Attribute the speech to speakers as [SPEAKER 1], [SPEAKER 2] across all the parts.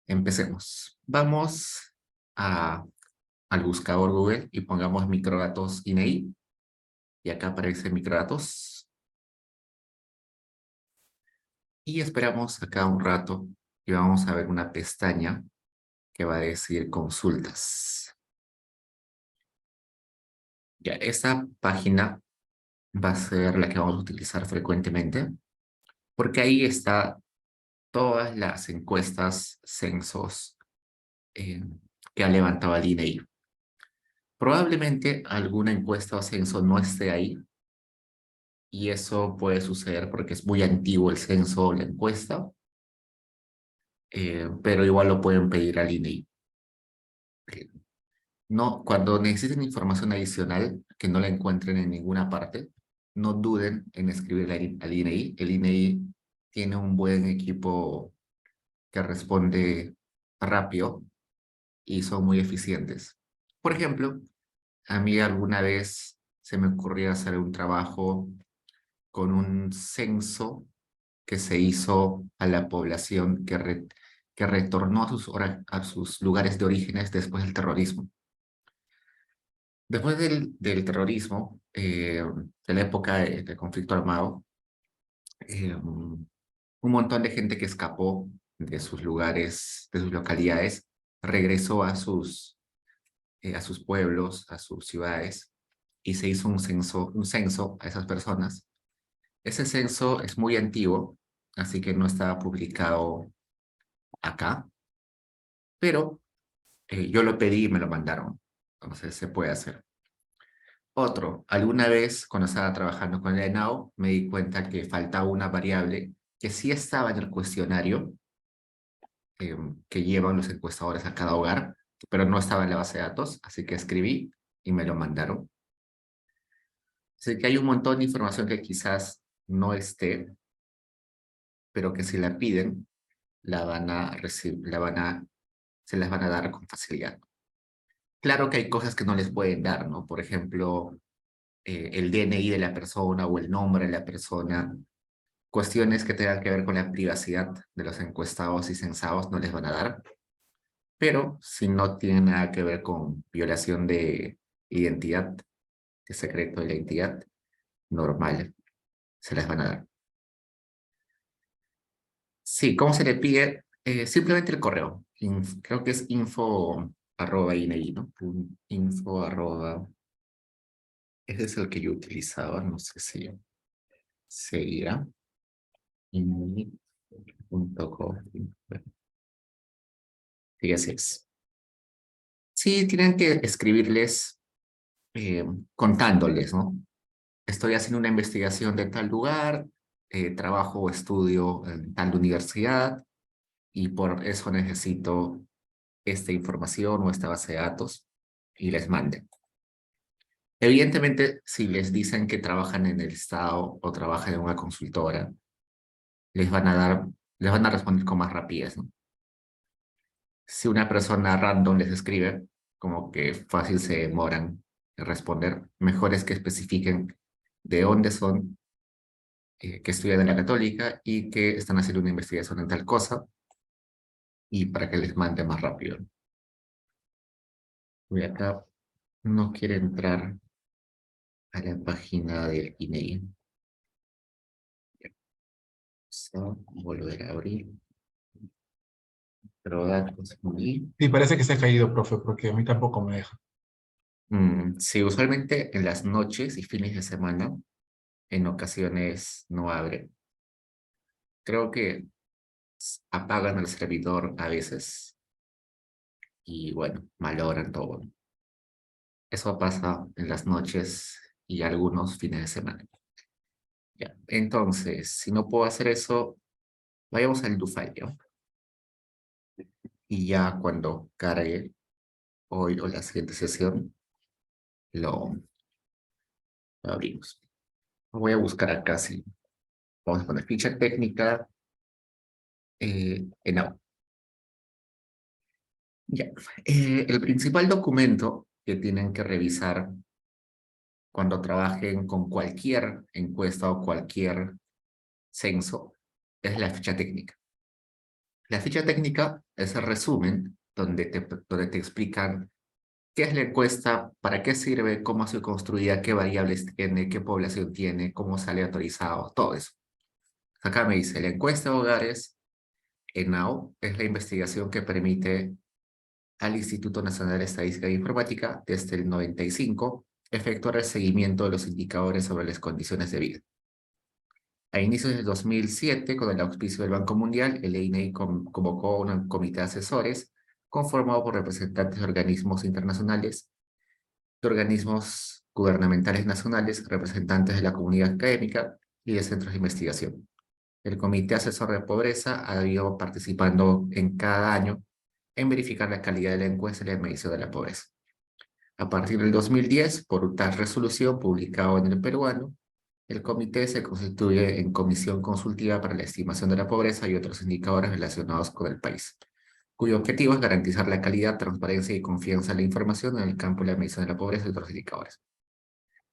[SPEAKER 1] Empecemos. Vamos al buscador Google y pongamos microdatos INEI. Y acá aparece microdatos. Y esperamos acá un rato y vamos a ver una pestaña que va a decir consultas. Ya, esta página va a ser la que vamos a utilizar frecuentemente porque ahí está todas las encuestas, censos eh, que ha levantado el INEI. Probablemente alguna encuesta o censo no esté ahí, y eso puede suceder porque es muy antiguo el censo o la encuesta, pero igual lo pueden pedir al INEI. No, cuando necesiten información adicional que no la encuentren en ninguna parte, no duden en escribirle al INEI. El INEI tiene un buen equipo que responde rápido y son muy eficientes. Por ejemplo, a mí alguna vez se me ocurrió hacer un trabajo con un censo que se hizo a la población que retornó a sus lugares de orígenes después del terrorismo. Después del terrorismo, de la época del conflicto armado, un montón de gente que escapó de sus lugares, de sus localidades, regresó a sus pueblos, a sus ciudades, y se hizo un censo a esas personas. Ese censo es muy antiguo, así que no estaba publicado acá, pero yo lo pedí y me lo mandaron. Entonces se puede hacer. Alguna vez cuando estaba trabajando con el ENAO, me di cuenta que faltaba una variable que sí estaba en el cuestionario que llevan los encuestadores a cada hogar, pero no estaba en la base de datos, así que escribí y me lo mandaron. Así que hay un montón de información que quizás no esté, pero que si la piden, la van a recibir, se las van a dar con facilidad. Claro que hay cosas que no les pueden dar, ¿no? Por ejemplo, el DNI de la persona o el nombre de la persona. Cuestiones que tengan que ver con la privacidad de los encuestados y censados no les van a dar. Pero si no tiene nada que ver con violación de identidad, de secreto de la identidad, normal, se las van a dar. Sí, ¿cómo se le pide? Simplemente el correo. Creo que es info@INEI, ¿no? Info@. Ese es el que yo utilizaba, no sé si seguirá. INEI.co. Sí, así es. Sí, tienen que escribirles contándoles, ¿no? Estoy haciendo una investigación de tal lugar, trabajo o estudio en tal universidad y por eso necesito esta información o esta base de datos y les manden. Evidentemente, si les dicen que trabajan en el Estado o trabajan en una consultora, les van a dar, les van a responder con más rapidez, ¿no? Si una persona random les escribe, como que fácil se demoran en responder, mejor es que especifiquen de dónde son, que estudian en la Católica y que están haciendo una investigación en tal cosa, y para que les mande más rápido. Voy acá, no quiere entrar a la página del INEI. Volver a abrir. Pero datos muy.
[SPEAKER 2] Sí, parece que se ha caído, profe, porque a mí tampoco me deja.
[SPEAKER 1] Sí, usualmente en las noches y fines de semana, en ocasiones no abre. Creo que apagan el servidor a veces y bueno, malogran todo. Eso pasa en las noches y algunos fines de semana. Ya. Entonces, si no puedo hacer eso, vayamos al DoFile y ya cuando cargue hoy o la siguiente sesión, lo abrimos. Voy a buscar acá, sí. Vamos a poner ficha técnica en AU. Ya. El principal documento que tienen que revisar cuando trabajen con cualquier encuesta o cualquier censo es la ficha técnica. La ficha técnica es el resumen donde te explican qué es la encuesta, para qué sirve, cómo ha sido construida, qué variables tiene, qué población tiene, cómo sale autorizado, todo eso. Acá me dice, la encuesta de hogares ENAO es la investigación que permite al Instituto Nacional de Estadística e Informática desde el 95 efectuar el seguimiento de los indicadores sobre las condiciones de vida. A inicios del 2007, con el auspicio del Banco Mundial, el INEI convocó un comité de asesores conformado por representantes de organismos internacionales, de organismos gubernamentales nacionales, representantes de la comunidad académica y de centros de investigación. El Comité Asesor de Pobreza ha ido participando en cada año en verificar la calidad de la encuesta y la medición de la pobreza. A partir del 2010, por tal resolución publicada en el peruano, el comité se constituye en Comisión Consultiva para la Estimación de la Pobreza y otros indicadores relacionados con el país, cuyo objetivo es garantizar la calidad, transparencia y confianza en la información en el campo de la medición de la pobreza y otros indicadores.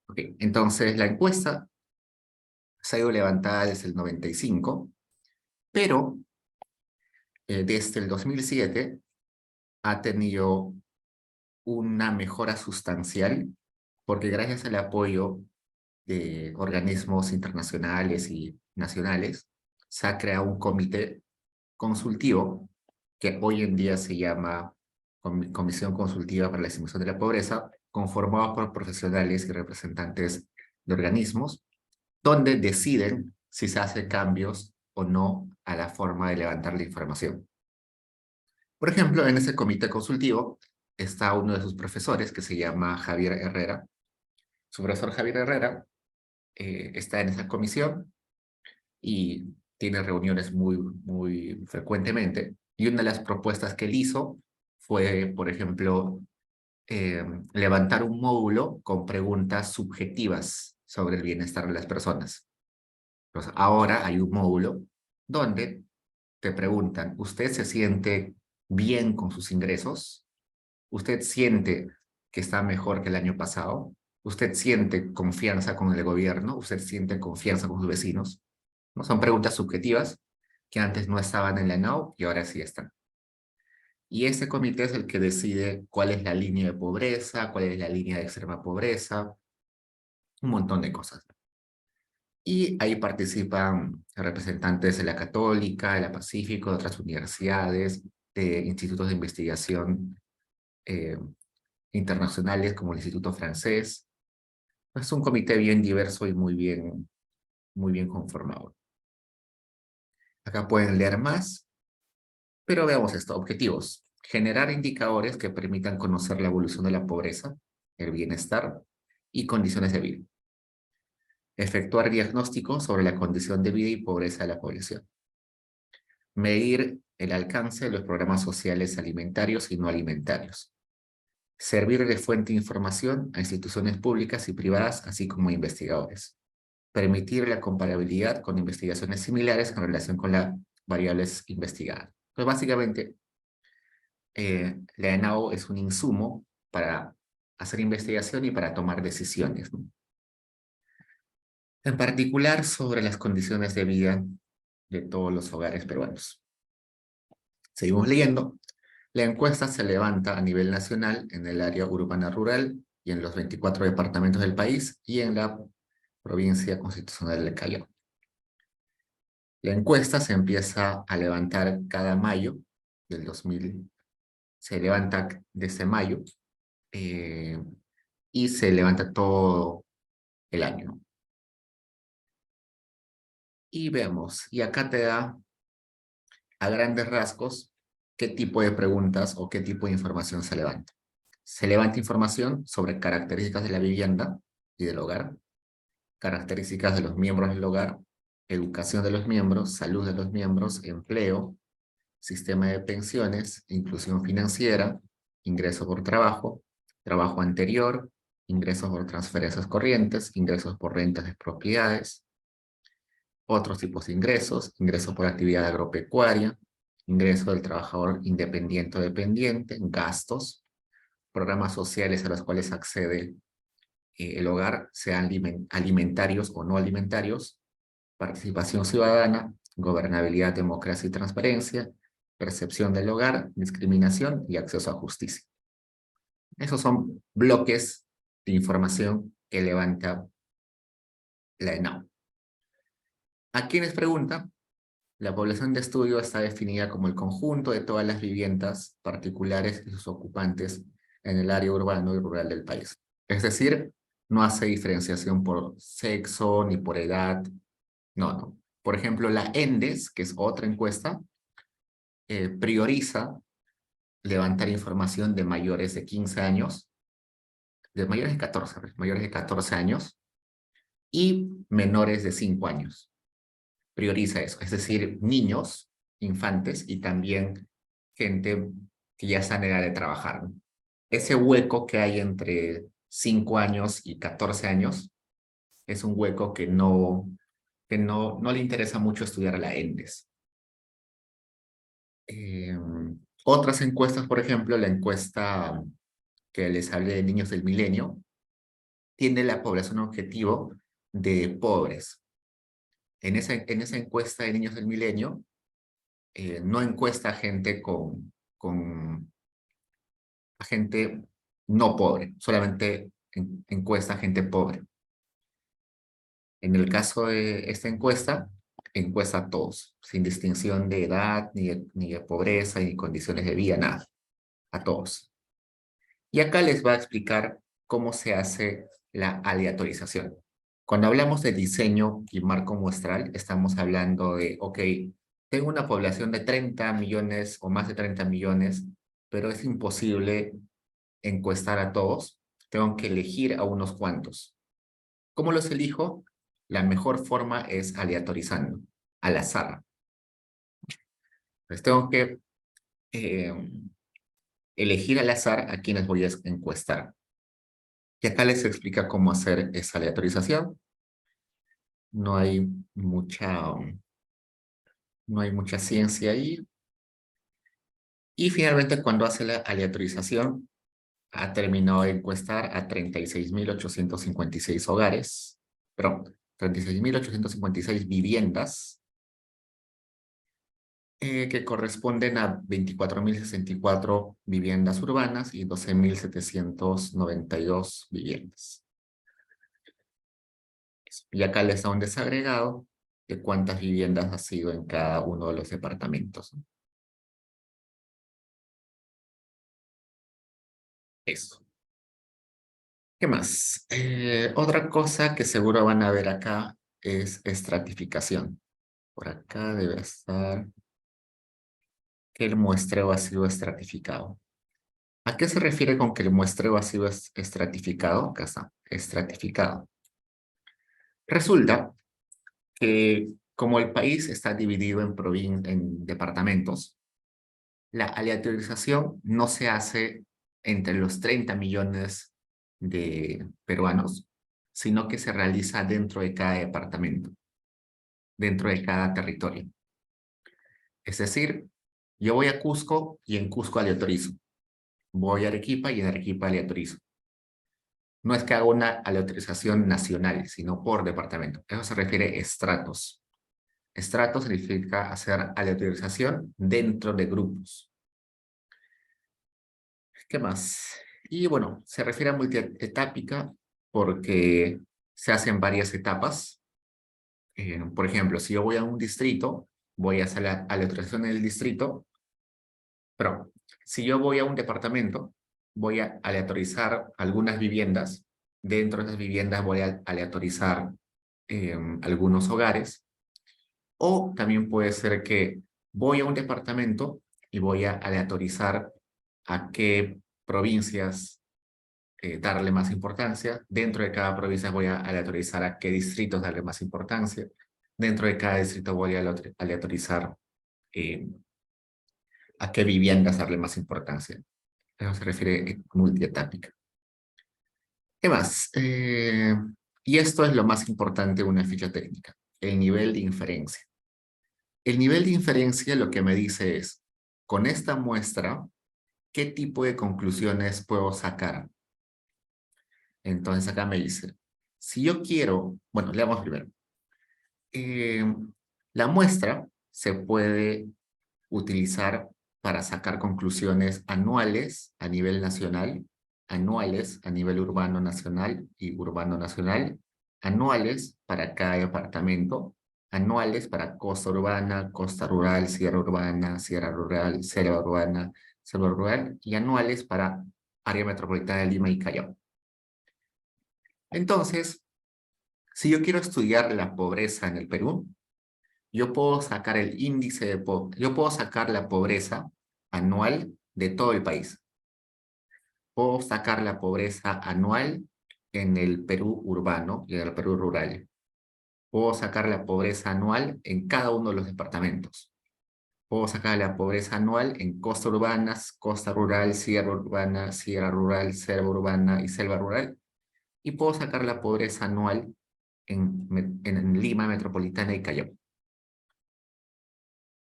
[SPEAKER 1] Okay. Entonces, la encuesta se ha ido levantada desde el 95, pero desde el 2007 ha tenido una mejora sustancial, porque gracias al apoyo de organismos internacionales y nacionales, se ha creado un comité consultivo que hoy en día se llama Comisión Consultiva para la Estimación de la Pobreza, conformado por profesionales y representantes de organismos, donde deciden si se hacen cambios o no a la forma de levantar la información. Por ejemplo, en ese comité consultivo está uno de sus profesores que se llama Javier Herrera. Su profesor Javier Herrera está en esa comisión y tiene reuniones muy frecuentemente. Y una de las propuestas que él hizo fue, por ejemplo, levantar un módulo con preguntas subjetivas sobre el bienestar de las personas. Entonces, ahora hay un módulo donde te preguntan, ¿usted se siente bien con sus ingresos? ¿Usted siente que está mejor que el año pasado? ¿Usted siente confianza con el gobierno? ¿Usted siente confianza con sus vecinos? ¿No? Son preguntas subjetivas que antes no estaban en la ENAO y ahora sí están. Y ese comité es el que decide cuál es la línea de pobreza, cuál es la línea de extrema pobreza, un montón de cosas. Y ahí participan representantes de la Católica, de la Pacífico, de otras universidades, de institutos de investigación eh, internacionales como el Instituto Francés. Es un comité bien diverso y muy bien conformado. Acá pueden leer más, pero veamos esto. Objetivos. Generar indicadores que permitan conocer la evolución de la pobreza, el bienestar y condiciones de vida. Efectuar diagnósticos sobre la condición de vida y pobreza de la población. Medir el alcance de los programas sociales alimentarios y no alimentarios. Servir de fuente de información a instituciones públicas y privadas, así como a investigadores. Permitir la comparabilidad con investigaciones similares en relación con las variables investigadas. Pues básicamente, la ENAO es un insumo para hacer investigación y para tomar decisiones, ¿no? En particular sobre las condiciones de vida de todos los hogares peruanos. Seguimos leyendo. La encuesta se levanta a nivel nacional en el área urbana rural y en los 24 departamentos del país y en la provincia constitucional del Callao. La encuesta se empieza a levantar cada mayo del 2000, se levanta desde mayo y se levanta todo el año. Y vemos, y acá te da a grandes rasgos qué tipo de preguntas o qué tipo de información se levanta. Se levanta información sobre características de la vivienda y del hogar, características de los miembros del hogar, educación de los miembros, salud de los miembros, empleo, sistema de pensiones, inclusión financiera, ingreso por trabajo, trabajo anterior, ingresos por transferencias corrientes, ingresos por rentas de propiedades, otros tipos de ingresos, ingresos por actividad agropecuaria, ingreso del trabajador independiente o dependiente, gastos, programas sociales a los cuales accede el hogar, sean alimentarios o no alimentarios, participación ciudadana, gobernabilidad, democracia y transparencia, percepción del hogar, discriminación y acceso a justicia. Esos son bloques de información que levanta la ENAU. ¿A quiénes pregunta? La población de estudio está definida como el conjunto de todas las viviendas particulares y sus ocupantes en el área urbano y rural del país. Es decir, no hace diferenciación por sexo ni por edad. No, no. Por ejemplo, la ENDES, que es otra encuesta, prioriza levantar información de mayores de 15 años, de mayores de 14 años y menores de 5 años. Prioriza eso, es decir, niños, infantes y también gente que ya está en edad de trabajar, ¿no? Ese hueco que hay entre 5 años y 14 años es un hueco que no le interesa mucho estudiar a la ENDES. Otras encuestas, por ejemplo, la encuesta que les hablé de niños del milenio, tiene la población objetivo de pobres. En esa encuesta de niños del milenio, no encuesta a gente a gente no pobre, solamente encuesta a gente pobre. En el caso de esta encuesta a todos, sin distinción de edad, ni de pobreza, ni condiciones de vida, nada, a todos. Y acá les va a explicar cómo se hace la aleatorización. Cuando hablamos de diseño y marco muestral, estamos hablando de, ok, tengo una población de 30 millones o más de 30 millones, pero es imposible encuestar a todos. Tengo que elegir a unos cuantos. ¿Cómo los elijo? La mejor forma es aleatorizando, al azar. Pues tengo que elegir al azar a quienes voy a encuestar. Y acá les explica cómo hacer esa aleatorización. No hay mucha ciencia ahí. Y finalmente, cuando hace la aleatorización, ha terminado de encuestar a 36.856 hogares, perdón, 36.856 viviendas, que corresponden a 24.064 viviendas urbanas y 12.792 viviendas. Y acá les da un desagregado de cuántas viviendas ha sido en cada uno de los departamentos, ¿no? Eso. ¿Qué más? Otra cosa que seguro van a ver acá es estratificación. Por acá debe estar que el muestreo ha sido estratificado. ¿A qué se refiere con que el muestreo ha sido estratificado? Acá está, estratificado. Resulta que como el país está dividido en departamentos, la aleatorización no se hace entre los 30 millones de peruanos, sino que se realiza dentro de cada departamento, dentro de cada territorio. Es decir, yo voy a Cusco y en Cusco aleatorizo. Voy a Arequipa y en Arequipa aleatorizo. No es que haga una aleatorización nacional, sino por departamento. Eso se refiere a estratos. Estratos significa hacer aleatorización dentro de grupos. ¿Qué más? Y bueno, se refiere a multietápica porque se hacen varias etapas. Por ejemplo, si yo voy a un distrito, voy a hacer la aleatorización en el distrito, pero si yo voy a un departamento, voy a aleatorizar algunas viviendas. Dentro de esas viviendas voy a aleatorizar algunos hogares. O también puede ser que voy a un departamento y voy a aleatorizar a qué provincias darle más importancia. Dentro de cada provincia voy a aleatorizar a qué distritos darle más importancia. Dentro de cada distrito voy a aleatorizar eh, a qué viviendas darle más importancia. Eso se refiere a multietápica. ¿Qué más? Y esto es lo más importante de una ficha técnica, el nivel de inferencia. El nivel de inferencia lo que me dice es, con esta muestra, ¿qué tipo de conclusiones puedo sacar? Entonces acá me dice, si yo quiero, bueno, leamos primero. La muestra se puede utilizar para sacar conclusiones anuales a nivel nacional, anuales a nivel urbano nacional y urbano nacional, anuales para cada departamento, anuales para costa rural, sierra urbana, selva rural, y anuales para área metropolitana de Lima y Callao. Entonces, si yo quiero estudiar la pobreza en el Perú, yo puedo sacar el índice de yo puedo sacar la pobreza anual de todo el país. Puedo sacar la pobreza anual en el Perú urbano y en el Perú rural. Puedo sacar la pobreza anual en cada uno de los departamentos. Puedo sacar la pobreza anual en costas urbanas, costa rural, sierra urbana, sierra rural, selva urbana y selva rural. Y puedo sacar la pobreza anual en Lima metropolitana y Callao.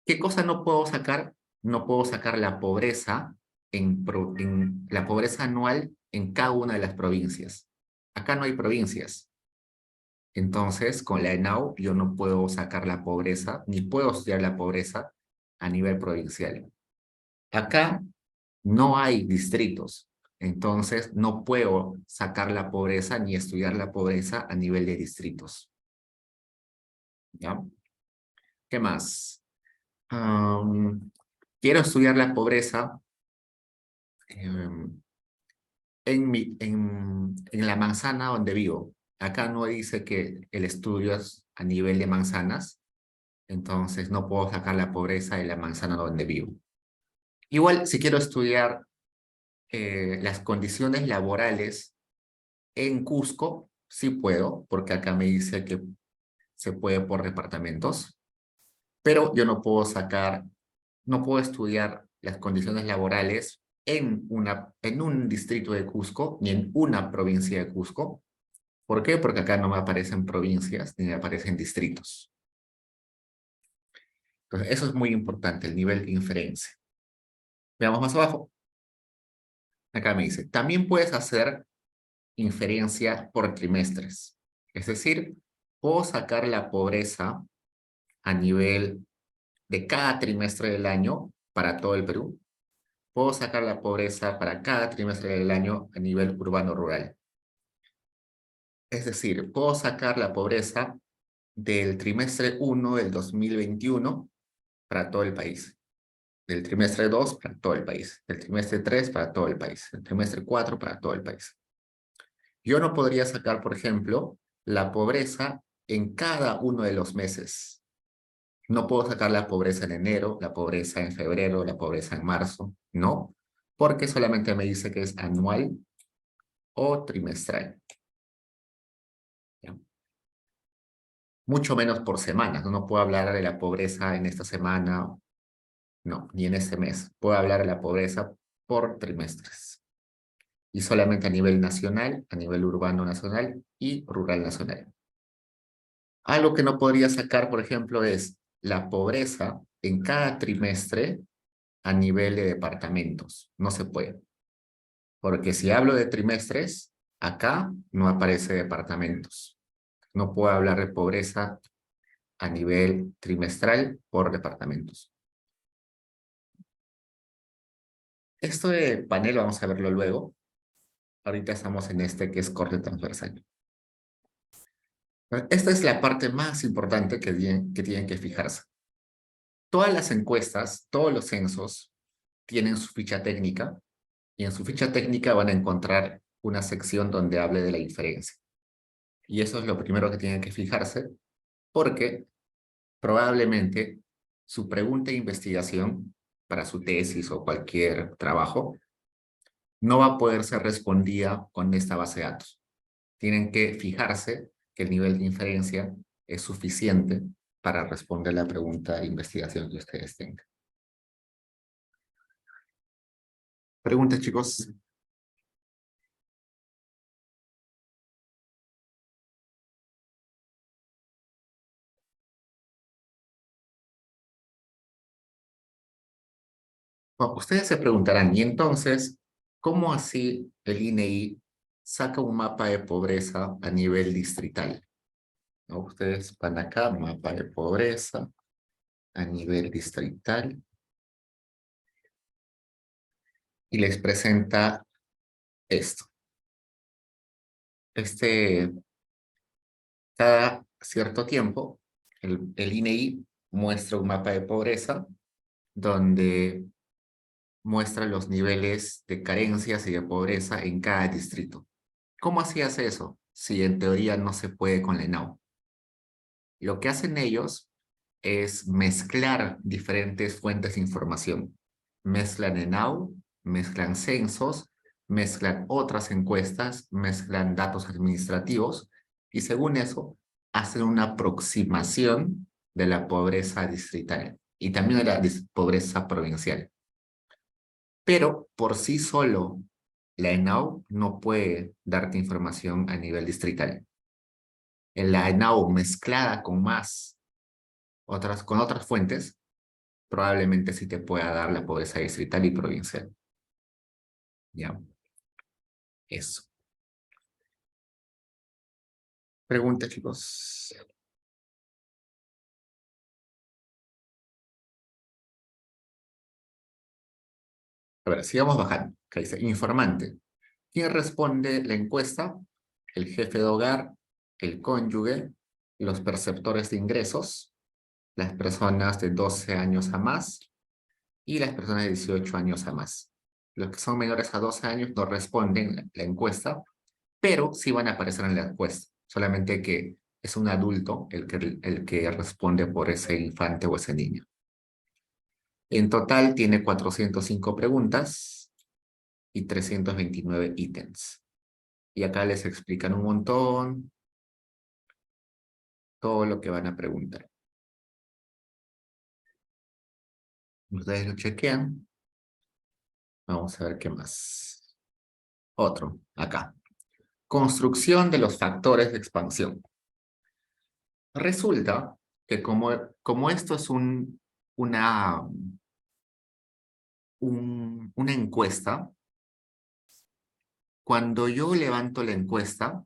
[SPEAKER 1] ¿Qué cosa no puedo sacar? No puedo sacar la pobreza en la pobreza anual en cada una de las provincias. Acá no hay provincias. Entonces, con la ENAU yo no puedo sacar la pobreza, ni puedo estudiar la pobreza a nivel provincial. Acá no hay distritos. Entonces, no puedo sacar la pobreza ni estudiar la pobreza a nivel de distritos. ¿Ya? ¿Qué más? Quiero estudiar la pobreza en la manzana donde vivo. Acá no dice que el estudio es a nivel de manzanas, entonces no puedo sacar la pobreza de la manzana donde vivo. Igual, si quiero estudiar las condiciones laborales en Cusco, sí puedo, porque acá me dice que se puede por departamentos, pero yo no puedo sacar, no puedo estudiar las condiciones laborales en un distrito de Cusco, ni en una provincia de Cusco. ¿Por qué? Porque acá no me aparecen provincias, ni me aparecen distritos. Entonces, eso es muy importante, el nivel de inferencia. Veamos más abajo. Acá me dice, también puedes hacer inferencia por trimestres. Es decir, puedo sacar la pobreza a nivel de cada trimestre del año para todo el Perú. Puedo sacar la pobreza para cada trimestre del año a nivel urbano-rural. Es decir, puedo sacar la pobreza del trimestre 1 del 2021 para todo el país. Del trimestre 2 para todo el país. Del trimestre 3 para todo el país. Del trimestre 4 para todo el país. Yo no podría sacar, por ejemplo, la pobreza en cada uno de los meses. No puedo sacar la pobreza en enero, la pobreza en febrero, la pobreza en marzo. No, porque solamente me dice que es anual o trimestral. ¿Ya? Mucho menos por semanas. No puedo hablar de la pobreza en esta semana, no, ni en este mes. Puedo hablar de la pobreza por trimestres. Y solamente a nivel nacional, a nivel urbano nacional y rural nacional. Algo que no podría sacar, por ejemplo, es la pobreza en cada trimestre a nivel de departamentos. No se puede. Porque si hablo de trimestres, acá no aparece departamentos. No puedo hablar de pobreza a nivel trimestral por departamentos. Esto de panel vamos a verlo luego. Ahorita estamos en este que es corte transversal. Esta es la parte más importante que tienen que fijarse. Todas las encuestas, todos los censos tienen su ficha técnica y en su ficha técnica van a encontrar una sección donde hable de la inferencia. Y eso es lo primero que tienen que fijarse porque probablemente su pregunta de investigación para su tesis o cualquier trabajo no va a poder ser respondida con esta base de datos. Tienen que fijarse que el nivel de inferencia es suficiente para responder la pregunta de investigación que ustedes tengan. ¿Preguntas, chicos? Bueno, ustedes se preguntarán, y entonces, ¿cómo así el INEI saca un mapa de pobreza a nivel distrital? ¿No? Ustedes van acá, mapa de pobreza a nivel distrital. y les presenta esto. Cada cierto tiempo, el INEGI muestra un mapa de pobreza donde muestra los niveles de carencias y de pobreza en cada distrito. ¿Cómo hacías eso? Si en teoría no se puede con la ENAU. Lo que hacen ellos es mezclar diferentes fuentes de información. Mezclan ENAU, mezclan censos, mezclan otras encuestas, mezclan datos administrativos y según eso hacen una aproximación de la pobreza distrital y también de la pobreza provincial. Pero por sí solo, la ENAU no puede darte información a nivel distrital. En la ENAU mezclada con otras fuentes, probablemente sí te pueda dar la pobreza distrital y provincial. Ya, eso. Preguntas, chicos. A ver, sigamos bajando. Acá dice, informante. ¿Quién responde la encuesta? El jefe de hogar, el cónyuge, los perceptores de ingresos, las personas de 12 años a más y las personas de 18 años a más. Los que son menores a 12 años no responden la encuesta, pero sí van a aparecer en la encuesta. Solamente que es un adulto el que responde por ese infante o ese niño. En total tiene 405 preguntas y 329 ítems. Y acá les explican un montón todo lo que van a preguntar. Ustedes lo chequean. Vamos a ver qué más. Otro, acá. Construcción de los factores de expansión. Resulta que como esto es una encuesta, cuando yo levanto la encuesta,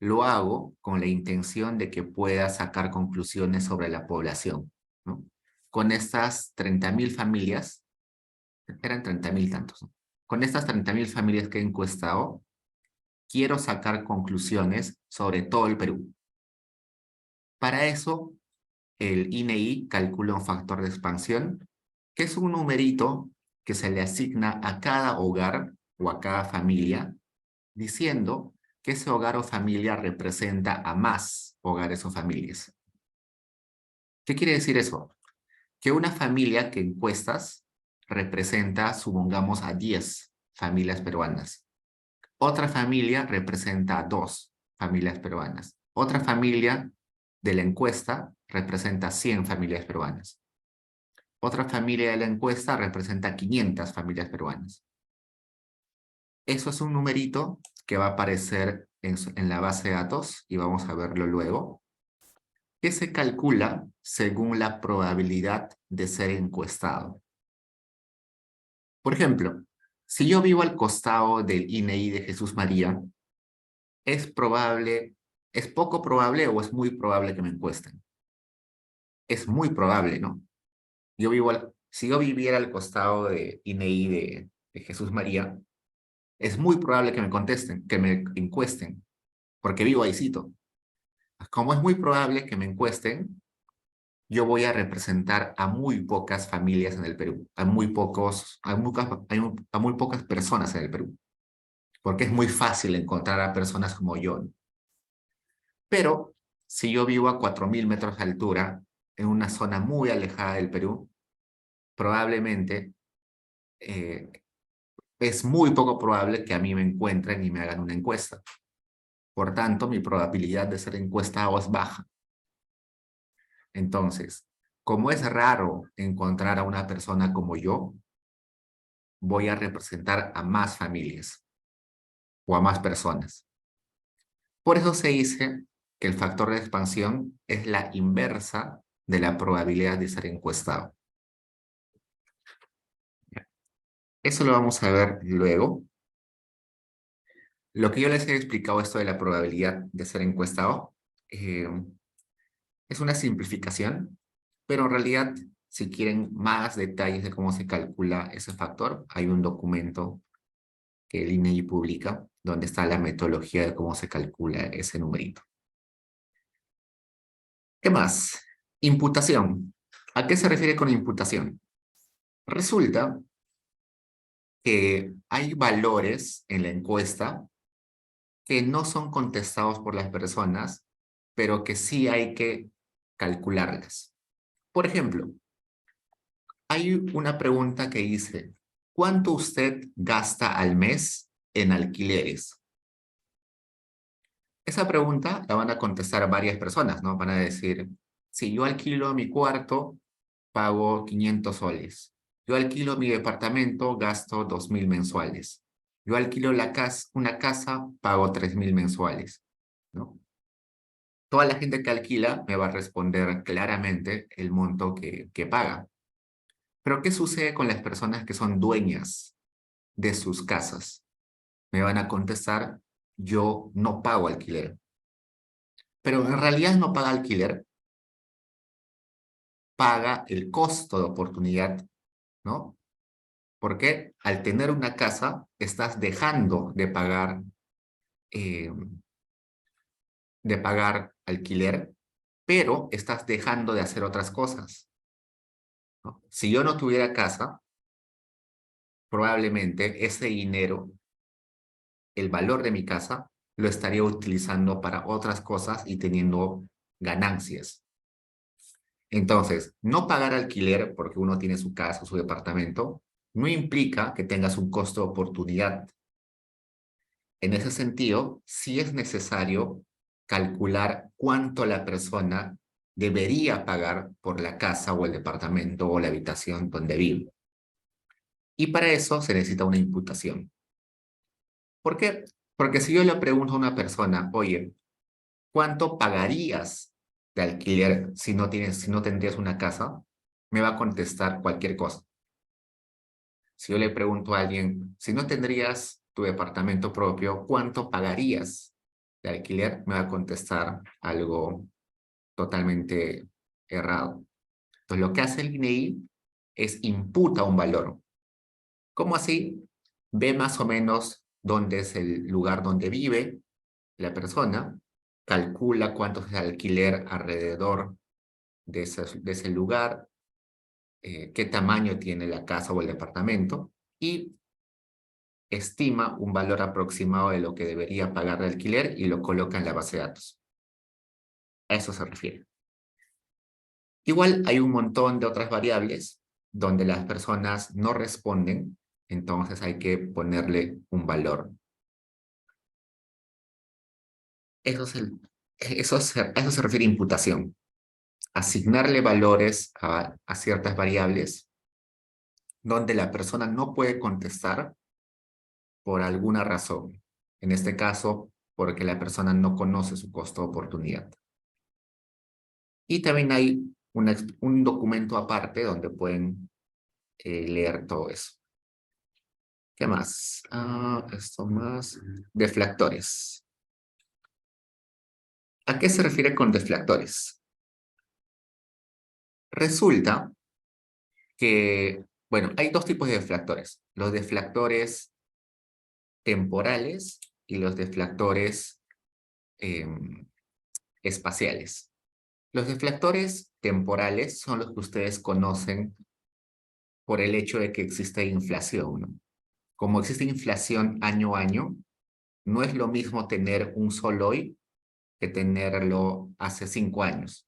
[SPEAKER 1] lo hago con la intención de que pueda sacar conclusiones sobre la población, ¿no? Con estas 30.000 familias, eran 30.000 tantos, ¿no? Con estas 30.000 familias que he encuestado, quiero sacar conclusiones sobre todo el Perú. Para eso, el INEI calcula un factor de expansión, que es un numerito que se le asigna a cada hogar o a cada familia, diciendo que ese hogar o familia representa a más hogares o familias. ¿Qué quiere decir eso? Que una familia que encuestas representa, supongamos, a 10 familias peruanas. Otra familia representa a 2 familias peruanas. Otra familia de la encuesta representa 100 familias peruanas. Otra familia de la encuesta representa 500 familias peruanas. Eso es un numerito que va a aparecer en la base de datos y vamos a verlo luego, que se calcula según la probabilidad de ser encuestado. Por ejemplo, si yo vivo al costado del INEI de Jesús María, es poco probable o es muy probable que me encuesten. Es muy probable, ¿no? Si yo viviera al costado de INEI de Jesús María, es muy probable que me contesten, que me encuesten, porque vivo ahícito. Como es muy probable que me encuesten, yo voy a representar a muy pocas familias en el Perú, a muy pocas personas en el Perú, porque es muy fácil encontrar a personas como yo. Pero si yo vivo a 4.000 metros de altura, en una zona muy alejada del Perú, probablemente es muy poco probable que a mí me encuentren y me hagan una encuesta. Por tanto, mi probabilidad de ser encuestado es baja. Entonces, como es raro encontrar a una persona como yo, voy a representar a más familias o a más personas. Por eso se dice que el factor de expansión es la inversa de la probabilidad de ser encuestado. Eso lo vamos a ver luego. Lo que yo les he explicado, esto de la probabilidad de ser encuestado, es una simplificación, pero en realidad Si quieren más detalles de cómo se calcula ese factor, hay un documento que el INEGI publica, donde está la metodología de cómo se calcula ese numerito. ¿Qué más? Imputación. ¿A qué se refiere con imputación? Resulta que hay valores en la encuesta que no son contestados por las personas, pero que sí hay que calcularlas. Por ejemplo, hay una pregunta que dice, ¿cuánto usted gasta al mes en alquileres? Esa pregunta la van a contestar varias personas, ¿no? Van a decir, si yo alquilo mi cuarto, pago 500 soles. Yo alquilo mi departamento, gasto 2.000 mensuales. Yo alquilo una casa, pago 3.000 mensuales, ¿no? Toda la gente que alquila me va a responder claramente el monto que paga. Pero ¿qué sucede con las personas que son dueñas de sus casas? Me van a contestar, yo no pago alquiler. Pero en realidad no paga alquiler, paga el costo de oportunidad, ¿no? Porque al tener una casa, estás dejando eh, de pagar alquiler, pero estás dejando de hacer otras cosas, ¿no? Si yo no tuviera casa, probablemente ese dinero, el valor de mi casa, lo estaría utilizando para otras cosas y teniendo ganancias. Entonces, no pagar alquiler porque uno tiene su casa o su departamento, no implica que tengas un costo de oportunidad. En ese sentido, sí es necesario calcular cuánto la persona debería pagar por la casa o el departamento o la habitación donde vive. Y para eso se necesita una imputación. ¿Por qué? Porque si yo le pregunto a una persona, oye, ¿cuánto pagarías de alquiler si no tendrías una casa? Me va a contestar cualquier cosa. Si yo le pregunto a alguien, si no tendrías tu departamento propio, ¿cuánto pagarías de alquiler? Me va a contestar algo totalmente errado. Entonces, lo que hace el INEI es imputa un valor. ¿Cómo así? Ve más o menos dónde es el lugar donde vive la persona, calcula cuánto es el alquiler alrededor de ese lugar, qué tamaño tiene la casa o el departamento y estima un valor aproximado de lo que debería pagar de alquiler y lo coloca en la base de datos. A eso se refiere. Igual hay un montón de otras variables donde las personas no responden, entonces hay que ponerle un valor. A eso se refiere imputación. Asignarle valores a ciertas variables donde la persona no puede contestar por alguna razón. En este caso, porque la persona no conoce su costo de oportunidad. Y también hay un documento aparte donde pueden leer todo eso. ¿Qué más? Esto más. Deflactores. ¿A qué se refiere con deflactores? Resulta que, bueno, hay dos tipos de deflactores. Los deflactores temporales y los deflactores espaciales. Los deflactores temporales son los que ustedes conocen por el hecho de que existe inflación, ¿no? Como existe inflación año a año, no es lo mismo tener un sol hoy que tenerlo hace 5 años.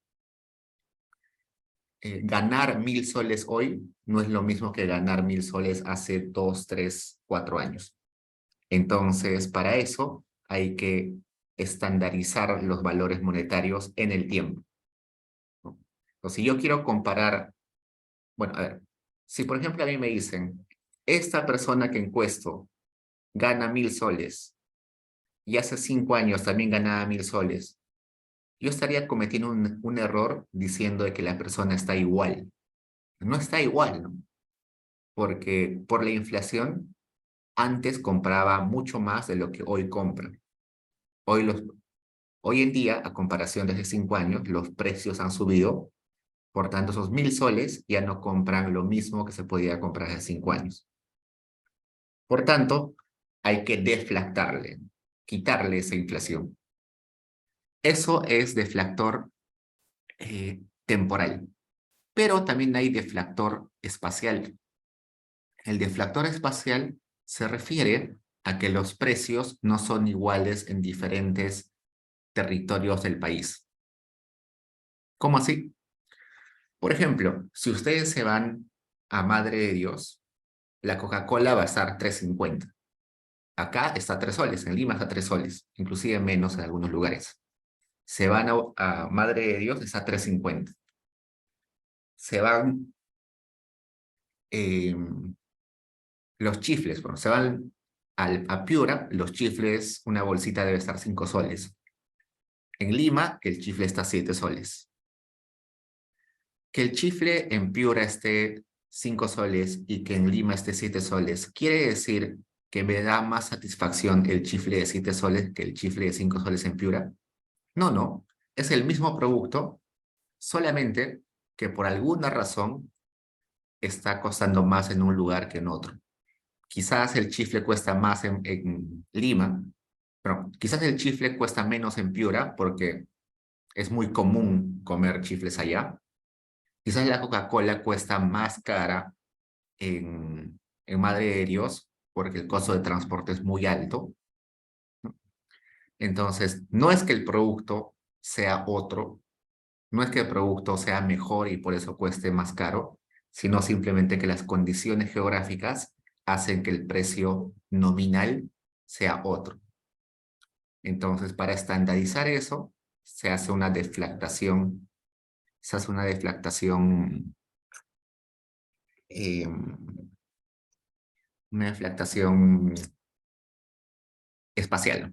[SPEAKER 1] Ganar 1.000 soles hoy no es lo mismo que ganar 1.000 soles hace 2, 3, 4 años. Entonces, para eso hay que estandarizar los valores monetarios en el tiempo, ¿no? Entonces, si yo quiero comparar, bueno, a ver, si por ejemplo a mí me dicen, esta persona que encuesto gana 1.000 soles y hace 5 años también ganaba 1.000 soles, yo estaría cometiendo un error diciendo de que la persona está igual. No está igual, ¿no? Porque por la inflación, antes compraba mucho más de lo que hoy compra. Hoy, hoy en día, a comparación de hace 5 años, los precios han subido Por tanto, esos 1.000 soles ya no compran lo mismo que se podía comprar hace 5 años. Por tanto, hay que deflactarle, quitarle esa inflación. Eso es deflactor temporal. Pero también hay deflactor espacial. El deflactor espacial se refiere a que los precios no son iguales en diferentes territorios del país. ¿Cómo así? Por ejemplo, si ustedes se van a Madre de Dios, la Coca-Cola va a estar 3.50. Acá está 3 soles, en Lima está 3 soles, inclusive menos en algunos lugares. Se van a Madre de Dios, está 3.50. Se van los chifles, bueno, se van a Piura, los chifles, una bolsita debe estar 5 soles. En Lima, el chifle está 7 soles. Que el chifle en Piura esté 5 soles y que en Lima esté 7 soles, ¿quiere decir que me da más satisfacción el chifle de 7 soles que el chifle de 5 soles en Piura? No, no. Es el mismo producto, solamente que por alguna razón está costando más en un lugar que en otro. Quizás el chifle cuesta más en Lima, pero quizás el chifle cuesta menos en Piura porque es muy común comer chifles allá. Quizás la Coca-Cola cuesta más cara en Madre de Dios porque el costo de transporte es muy alto, ¿no? Entonces, no es que el producto sea otro, no es que el producto sea mejor y por eso cueste más caro, sino simplemente que las condiciones geográficas hacen que el precio nominal sea otro. Entonces, para estandarizar eso, se hace una deflactación, se hace una deflactación, eh, una deflactación espacial.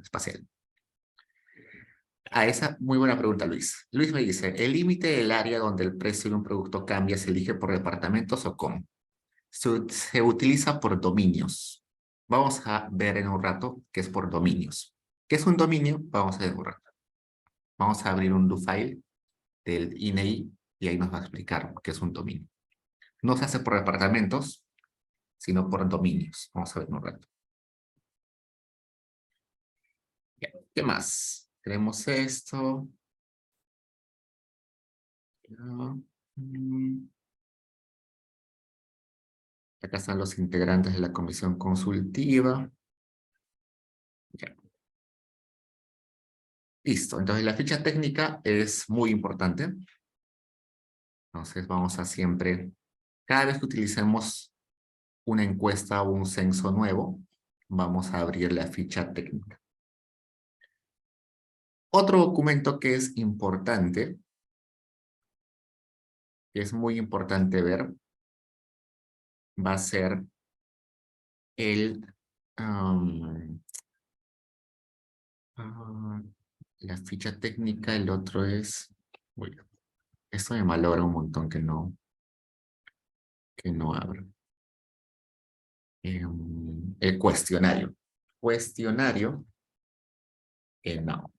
[SPEAKER 1] A esa muy buena pregunta, Luis. Luis me dice, ¿el límite del área donde el precio de un producto cambia se elige por departamentos o cómo? Se utiliza por dominios. Vamos a ver en un rato qué es por dominios. ¿Qué es un dominio? Vamos a ver en un rato. Vamos a abrir un do file del INEI y ahí nos va a explicar qué es un dominio. No se hace por departamentos, sino por dominios. Vamos a ver en un rato. Bien, ¿qué más? Tenemos esto. Acá están los integrantes de la comisión consultiva. Ya. Listo. Entonces la ficha técnica es muy importante. Entonces vamos a siempre, cada vez que utilicemos una encuesta o un censo nuevo, vamos a abrir la ficha técnica. Otro documento que es importante, que es muy importante ver, va a ser el, la ficha técnica. El otro es, uy, esto me malogra un montón que no abro. El cuestionario. Cuestionario, no.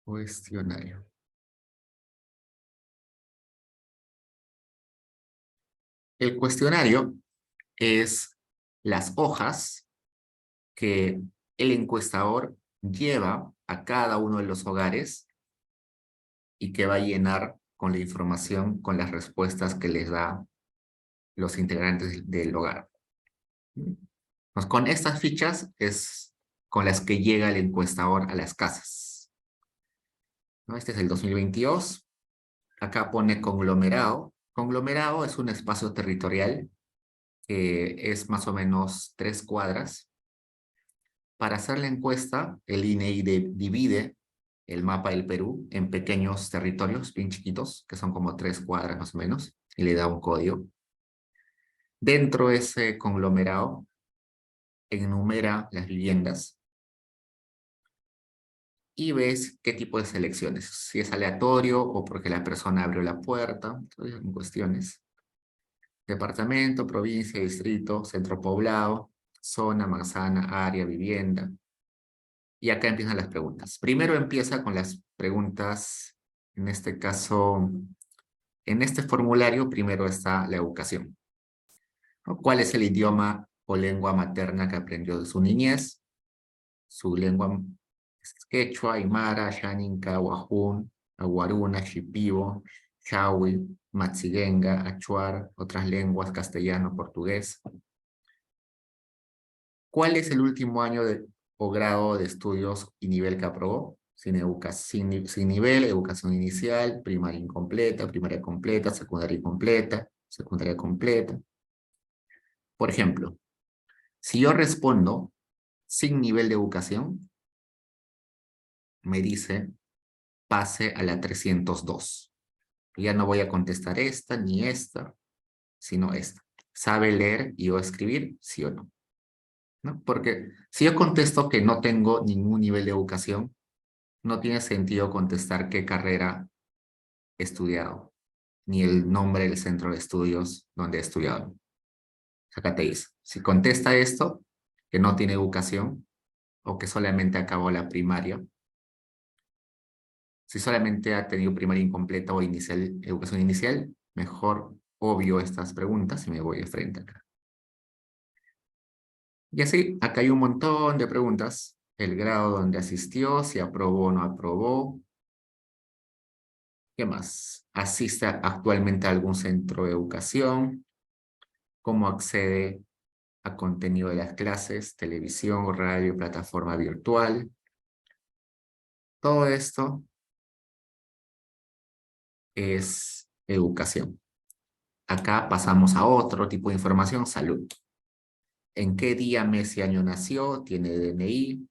[SPEAKER 1] Cuestionario. El cuestionario es las hojas que el encuestador lleva a cada uno de los hogares y que va a llenar con la información, con las respuestas que les da los integrantes del hogar. Pues con estas fichas es con las que llega el encuestador a las casas, ¿no? Este es el 2022. Acá pone conglomerado. Conglomerado es un espacio territorial que es más o menos 3 cuadras. Para hacer la encuesta, el INEI divide el mapa del Perú en pequeños territorios bien chiquitos, que son como 3 cuadras más o menos, y le da un código. Dentro de ese conglomerado, enumera las viviendas y ves qué tipo de selecciones, si es aleatorio o porque la persona abrió la puerta, en cuestiones. Departamento, provincia, distrito, centro poblado, zona, manzana, área, vivienda. Y acá empiezan las preguntas. Primero empieza con las preguntas En este caso, en este formulario primero está la educación, ¿no? ¿Cuál es el idioma o lengua materna que aprendió de su niñez? Su lengua es quechua, aymara, xaninca, wajún, aguaruna, shipibo, chawi, matsigenga, achuar, otras lenguas, castellano, portugués. ¿Cuál es el último año o grado de estudios y nivel que aprobó? Sin nivel, educación inicial, primaria incompleta, primaria completa, secundaria incompleta, secundaria completa. Por ejemplo, si yo respondo sin nivel de educación, me dice pase a la 302. Ya no voy a contestar esta ni esta, sino esta. ¿Sabe leer y o escribir? Sí o no. ¿No? Porque si yo contesto que no tengo ningún nivel de educación, no tiene sentido contestar qué carrera he estudiado, ni el nombre del centro de estudios donde he estudiado. Acá te dice, si contesta esto, que no tiene educación, o que solamente acabó la primaria, si solamente ha tenido primaria incompleta o inicial, educación inicial, mejor obvio estas preguntas y me voy de frente acá. Y así, acá hay un montón de preguntas. El grado donde asistió, si aprobó o no aprobó. ¿Qué más? ¿Asiste actualmente a algún centro de educación? ¿Cómo accede a contenido de las clases? Televisión, radio, plataforma virtual. Todo esto es educación. Acá pasamos a otro tipo de información, salud. ¿En qué día, mes y año nació? ¿Tiene DNI?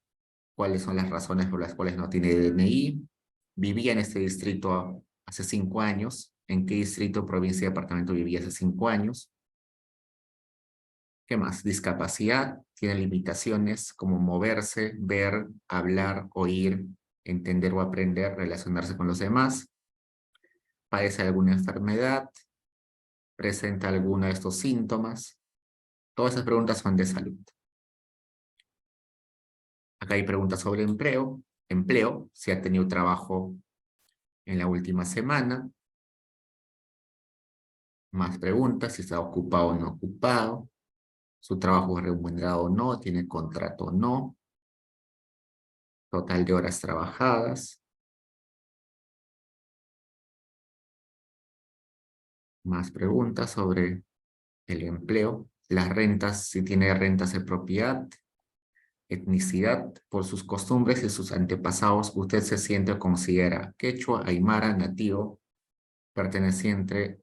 [SPEAKER 1] ¿Cuáles son las razones por las cuales no tiene DNI? ¿Vivía en este distrito hace 5 años? ¿En qué distrito, provincia y departamento vivía hace 5 años? ¿Qué más? Discapacidad. Tiene limitaciones como moverse, ver, hablar, oír, entender o aprender, relacionarse con los demás. ¿Padece alguna enfermedad? ¿Presenta alguno de estos síntomas? Todas esas preguntas son de salud. Acá hay preguntas sobre empleo. Empleo, si ha tenido trabajo en la última semana. Más preguntas, si está ocupado o no ocupado. Su trabajo es remunerado o no, tiene contrato o no. Total de horas trabajadas. Más preguntas sobre el empleo. Las rentas, si tiene rentas de propiedad. Etnicidad, por sus costumbres y sus antepasados, usted se siente o considera quechua, aymara, nativo, perteneciente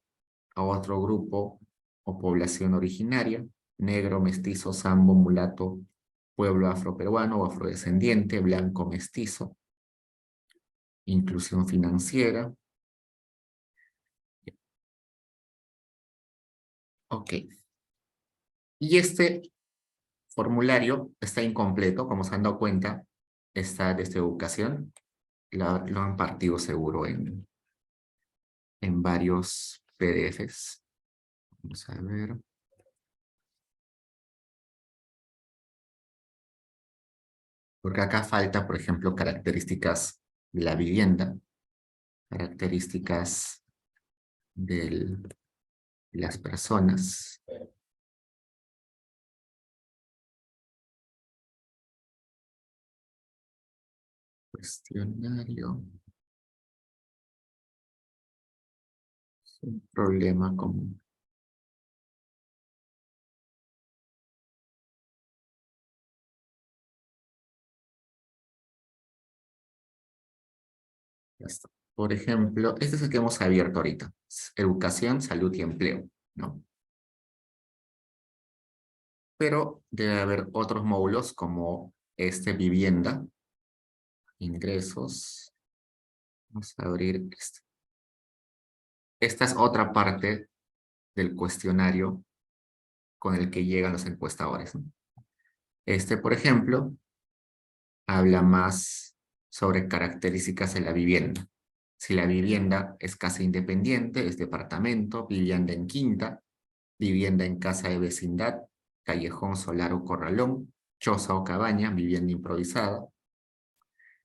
[SPEAKER 1] a otro grupo o población originaria, negro, mestizo, sambo, mulato, pueblo afroperuano o afrodescendiente, blanco, mestizo, inclusión financiera. Ok. Y este formulario está incompleto, como se han dado cuenta, está desde educación. Lo han partido seguro en varios PDFs. Vamos a ver. Porque acá falta, por ejemplo, características de la vivienda, características de las personas. Cuestionario. Un problema común. Ya está. Por ejemplo, este es el que hemos abierto ahorita. Educación, salud y empleo, ¿no? Pero debe haber otros módulos como este, vivienda, ingresos. Vamos a abrir este. Esta es otra parte del cuestionario con el que llegan los encuestadores, ¿no? Este, por ejemplo, habla más sobre características de la vivienda. Si la vivienda es casa independiente, es departamento, vivienda en quinta, vivienda en casa de vecindad, callejón, solar o corralón, choza o cabaña, vivienda improvisada.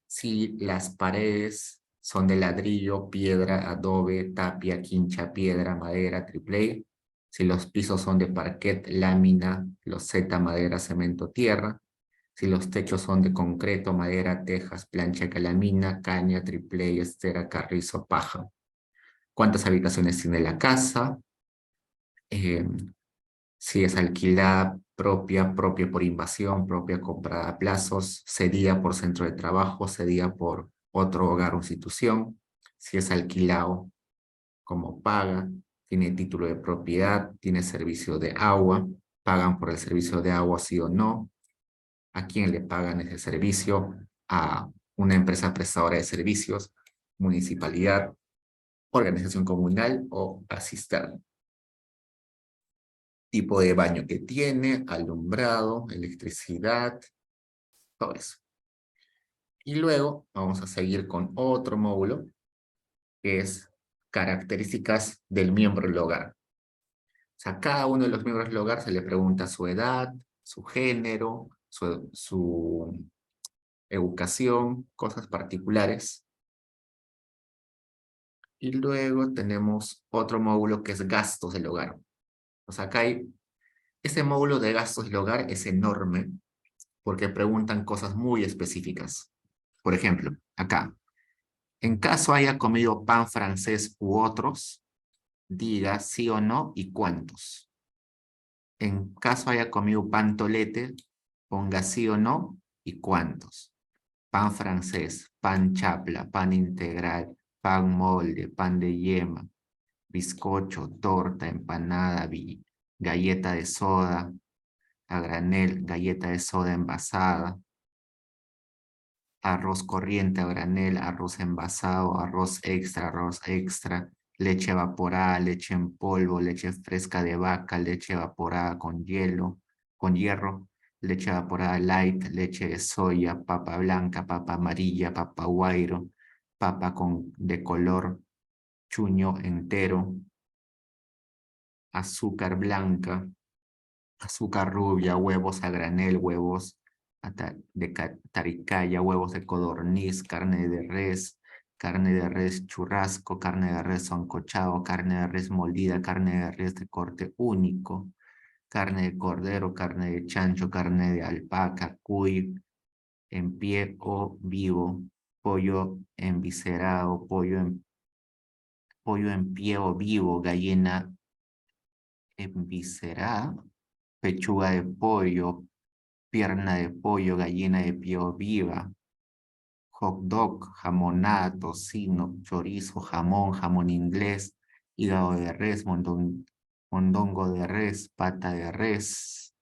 [SPEAKER 1] Si las paredes son de ladrillo, piedra, adobe, tapia, quincha, piedra, madera, triple A. Si los pisos son de parquet, lámina, loseta, madera, cemento, tierra. Si los techos son de concreto, madera, tejas, plancha, calamina, caña, triple A, estera, carrizo, paja. ¿Cuántas habitaciones tiene la casa? Eh, si es alquilada, propia por invasión, propia comprada a plazos, cedida por centro de trabajo, cedida por otro hogar o institución. Si es alquilado, como paga, tiene título de propiedad, tiene servicio de agua, pagan por el servicio de agua sí o no, a quién le pagan ese servicio, a una empresa prestadora de servicios, municipalidad, organización comunal o asistente. Tipo de baño que tiene, alumbrado, electricidad, todo eso. Y luego vamos a seguir con otro módulo que es características del miembro del hogar. O sea, a cada uno de los miembros del hogar se le pregunta su edad, su género, su educación, cosas particulares. Y luego tenemos otro módulo que es gastos del hogar. O sea, acá hay, ese módulo de gastos del hogar es enorme porque preguntan cosas muy específicas. Por ejemplo, acá, en caso haya comido pan francés u otros, diga sí o no y cuántos. En caso haya comido pan tolete, ponga sí o no y cuántos. Pan francés, pan chapla, pan integral, pan molde, pan de yema, bizcocho, torta, empanada, galleta de soda a granel, galleta de soda envasada, arroz corriente a granel, arroz envasado, arroz extra, leche evaporada, leche en polvo, leche fresca de vaca, leche evaporada con hielo, con hierro, leche evaporada light, leche de soya, papa blanca, papa amarilla, papa guairo, papa de color chuño entero, azúcar blanca, azúcar rubia, huevos a granel, huevos de taricaya, huevos de codorniz, carne de res churrasco, carne de res sancochado, carne de res molida, carne de res de corte único, carne de cordero, carne de chancho, carne de alpaca, cuy en pie o vivo, pollo enviscerado, pollo en pie o vivo, gallina enviscerada, pechuga de pollo, pierna de pollo, gallina de pie viva, hot dog, jamonada, tocino, chorizo, jamón inglés, hígado de res, mondongo de res, pata de res,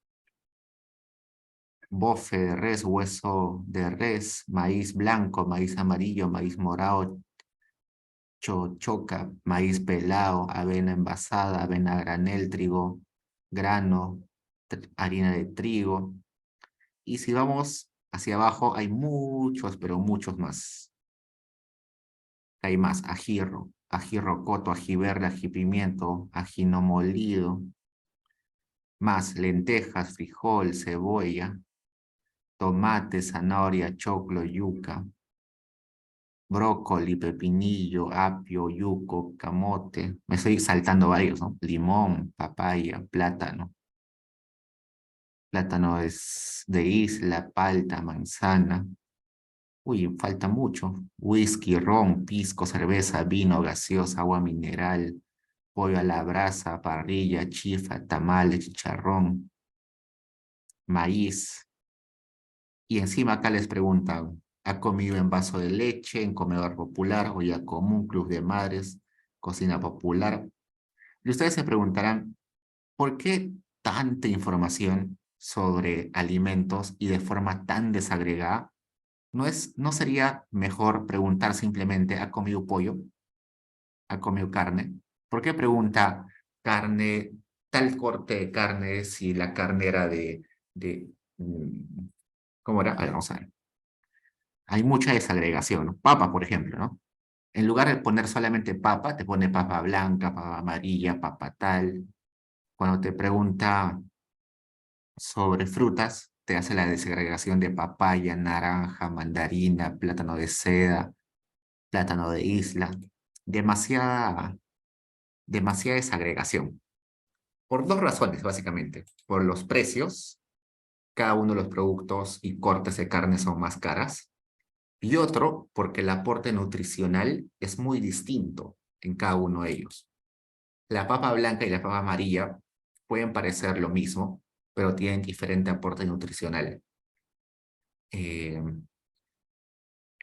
[SPEAKER 1] bofe de res, hueso de res, maíz blanco, maíz amarillo, maíz morado, chochoca, maíz pelado, avena envasada, avena a granel, trigo, grano, harina de trigo. Y si vamos hacia abajo, hay muchos, pero muchos más. Hay más, ají rocoto, ají verde, ají pimiento, ají no molido. Más lentejas, frijol, cebolla, tomate, zanahoria, choclo, yuca, brócoli, pepinillo, apio, yuco, camote. Me estoy saltando varios, ¿no? Limón, papaya, plátano. Plátano es de isla, palta, manzana. Uy, falta mucho. Whisky, ron, pisco, cerveza, vino, gaseosa, agua mineral, pollo a la brasa, parrilla, chifa, tamales, chicharrón, maíz. Y encima acá les preguntan, ¿ha comido en vaso de leche, en comedor popular, olla común, club de madres, cocina popular? Y ustedes se preguntarán, ¿por qué tanta información sobre alimentos y de forma tan desagregada? ¿No sería mejor preguntar simplemente, ¿ha comido pollo? ¿Ha comido carne? ¿Por qué pregunta carne, tal corte de carne, si la carne era de ¿cómo era? A ver, vamos a ver. Hay mucha desagregación, ¿no? Papa, por ejemplo, ¿no? En lugar de poner solamente papa, te pone papa blanca, papa amarilla, papa tal. Cuando te pregunta sobre frutas, te hace la desagregación de papaya, naranja, mandarina, plátano de seda, plátano de isla, demasiada desagregación. Por dos razones, básicamente. Por los precios, cada uno de los productos y cortes de carne son más caras. Y otro, porque el aporte nutricional es muy distinto en cada uno de ellos. La papa blanca y la papa amarilla pueden parecer lo mismo, pero tienen diferente aporte nutricional. Eh,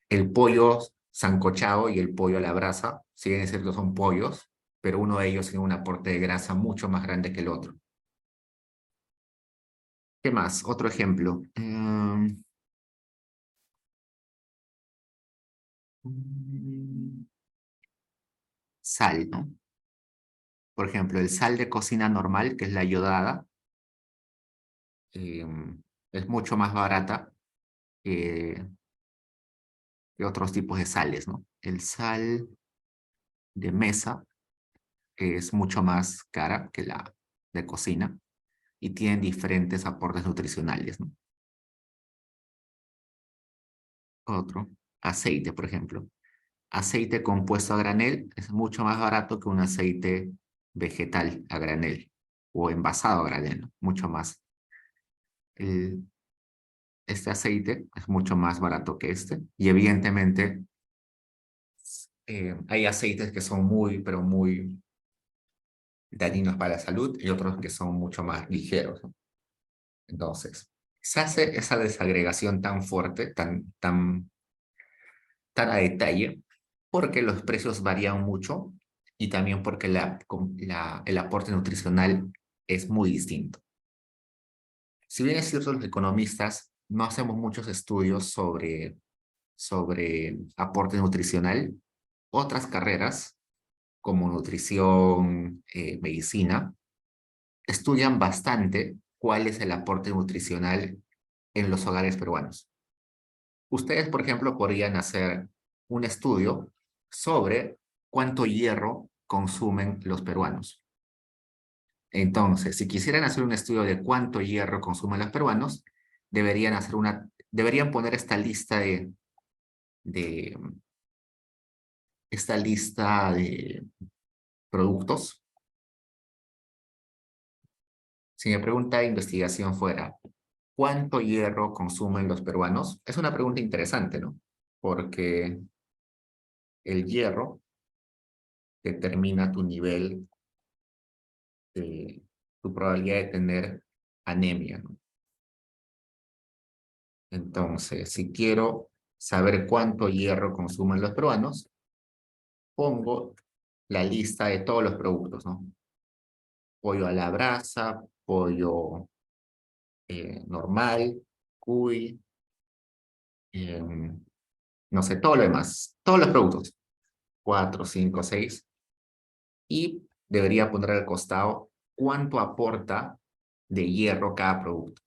[SPEAKER 1] el pollo sancochado y el pollo a la brasa, si bien es cierto, son pollos, pero uno de ellos tiene un aporte de grasa mucho más grande que el otro. ¿Qué más? Otro ejemplo. Sal, ¿no? Por ejemplo, el sal de cocina normal, que es la iodada, eh, es mucho más barata que, que otros tipos de sales, ¿no? El sal de mesa es mucho más cara que la de cocina y tienen diferentes aportes nutricionales, ¿no? Otro, aceite, por ejemplo. Aceite compuesto a granel es mucho más barato que un aceite vegetal a granel o envasado a granel, ¿no? Mucho más. El, este aceite es mucho más barato que este y evidentemente hay aceites que son muy, pero muy dañinos para la salud y otros que son mucho más ligeros, ¿no? Entonces, se hace esa desagregación tan fuerte, tan a detalle, porque los precios varían mucho y también porque el aporte nutricional es muy distinto. Si bien es cierto, los economistas no hacemos muchos estudios sobre aporte nutricional, otras carreras como nutrición, medicina, estudian bastante cuál es el aporte nutricional en los hogares peruanos. Ustedes, por ejemplo, podrían hacer un estudio sobre cuánto hierro consumen los peruanos. Entonces, si quisieran hacer un estudio de cuánto hierro consumen los peruanos, deberían poner de esta lista de productos. Si mi pregunta de investigación fuera, ¿cuánto hierro consumen los peruanos? Es una pregunta interesante, ¿no? Porque el hierro determina tu nivel tu probabilidad de tener anemia, ¿no? Entonces, si quiero saber cuánto hierro consumen los peruanos, pongo la lista de todos los productos, ¿no? Pollo a la brasa, pollo normal, cuy, no sé, todo lo demás, todos los productos, 4, 5, 6, y debería poner al costado cuánto aporta de hierro cada producto.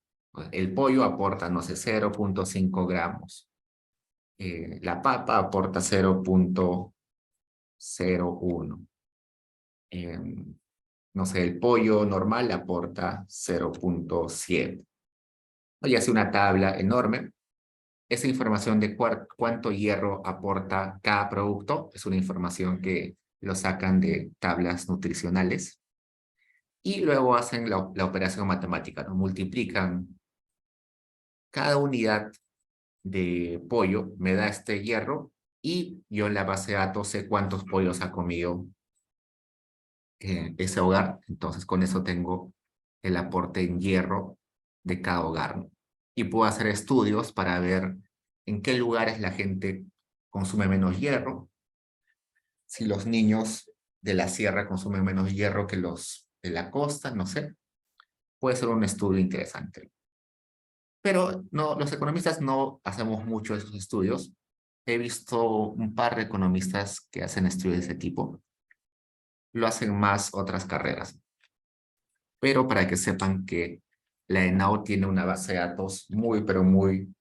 [SPEAKER 1] El pollo aporta, no sé, 0,5 gramos. La papa aporta 0,01. No sé, el pollo normal aporta 0,7. Y hace una tabla enorme. Esa información de cuánto hierro aporta cada producto es una información que lo sacan de tablas nutricionales y luego hacen la operación matemática, ¿no? Multiplican cada unidad de pollo, me da este hierro y yo en la base de datos sé cuántos pollos ha comido ese hogar. Entonces con eso tengo el aporte en hierro de cada hogar, ¿no? Y puedo hacer estudios para ver en qué lugares la gente consume menos hierro, si los niños de la sierra consumen menos hierro que los de la costa, no sé. Puede ser un estudio interesante. Pero no, los economistas no hacemos mucho esos estudios. He visto un par de economistas que hacen estudios de ese tipo. Lo hacen más otras carreras. Pero para que sepan que la ENAU tiene una base de datos muy, pero muy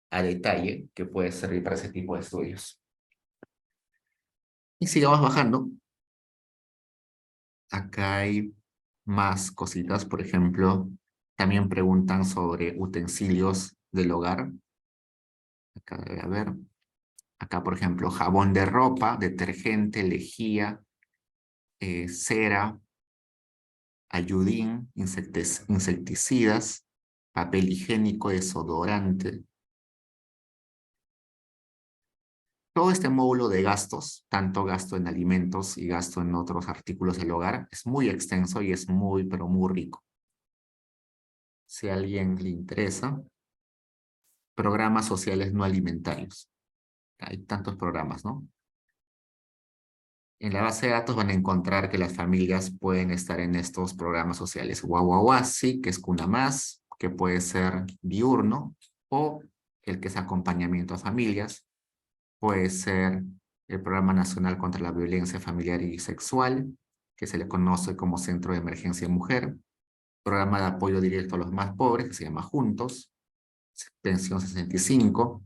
[SPEAKER 1] a detalle que puede servir para ese tipo de estudios. Y sigamos bajando. Acá hay más cositas. Por ejemplo, también preguntan sobre utensilios del hogar. Acá debe haber. Acá, por ejemplo, jabón de ropa, detergente, lejía, cera, ayudín, insecticidas, papel higiénico, desodorante. Todo este módulo de gastos, tanto gasto en alimentos y gasto en otros artículos del hogar, es muy extenso y es muy, pero muy rico. Si a alguien le interesa, programas sociales no alimentarios. Hay tantos programas, ¿no? En la base de datos van a encontrar que las familias pueden estar en estos programas sociales. Guaguaguasi, que es Cuna Más, que puede ser diurno, o el que es acompañamiento a familias. Puede ser el Programa Nacional contra la Violencia Familiar y Sexual, que se le conoce como Centro de Emergencia Mujer. Programa de apoyo directo a los más pobres, que se llama Juntos. Pensión 65.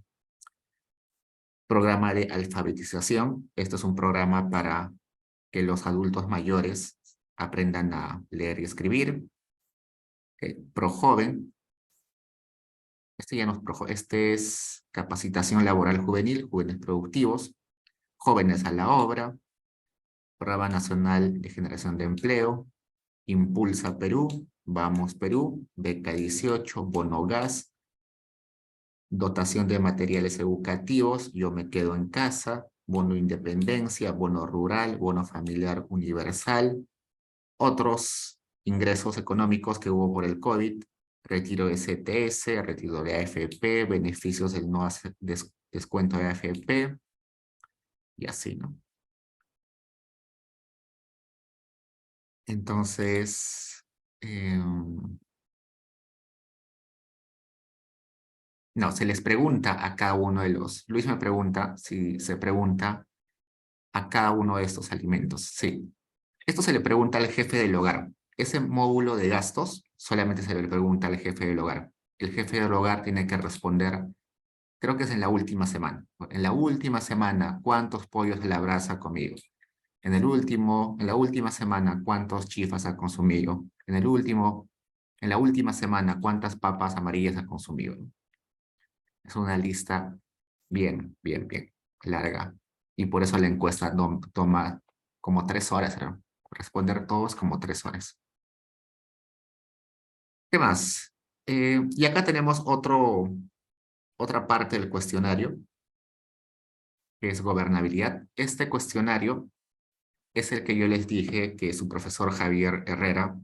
[SPEAKER 1] Programa de alfabetización. Esto es un programa para que los adultos mayores aprendan a leer y escribir. ProJoven. Este ya no es ProJoven. Este es capacitación laboral juvenil, jóvenes productivos, jóvenes a la obra, Programa Nacional de Generación de Empleo, Impulsa Perú, Vamos Perú, Beca 18, Bono Gas, dotación de materiales educativos, Yo me quedo en casa, bono independencia, bono rural, bono familiar universal, otros ingresos económicos que hubo por el COVID, retiro de CTS, retiro de AFP, beneficios del no descuento de AFP, y así, ¿no? Entonces, no, se les pregunta a cada uno de los, Luis me pregunta si se pregunta a cada uno de estos alimentos. Sí, esto se le pregunta al jefe del hogar. Ese módulo de gastos solamente se le pregunta al jefe del hogar. El jefe del hogar tiene que responder, creo que es en la última semana. En la última semana, ¿cuántos pollos a la brasa ha comido? En la última semana, ¿cuántos chifas ha consumido? En la última semana, ¿cuántas papas amarillas ha consumido? Es una lista bien larga. Y por eso la encuesta toma como 3 horas, ¿no? Responder todos como 3 horas. ¿Qué más? Y acá tenemos otra parte del cuestionario, que es gobernabilidad. Este cuestionario es el que yo les dije que su profesor Javier Herrera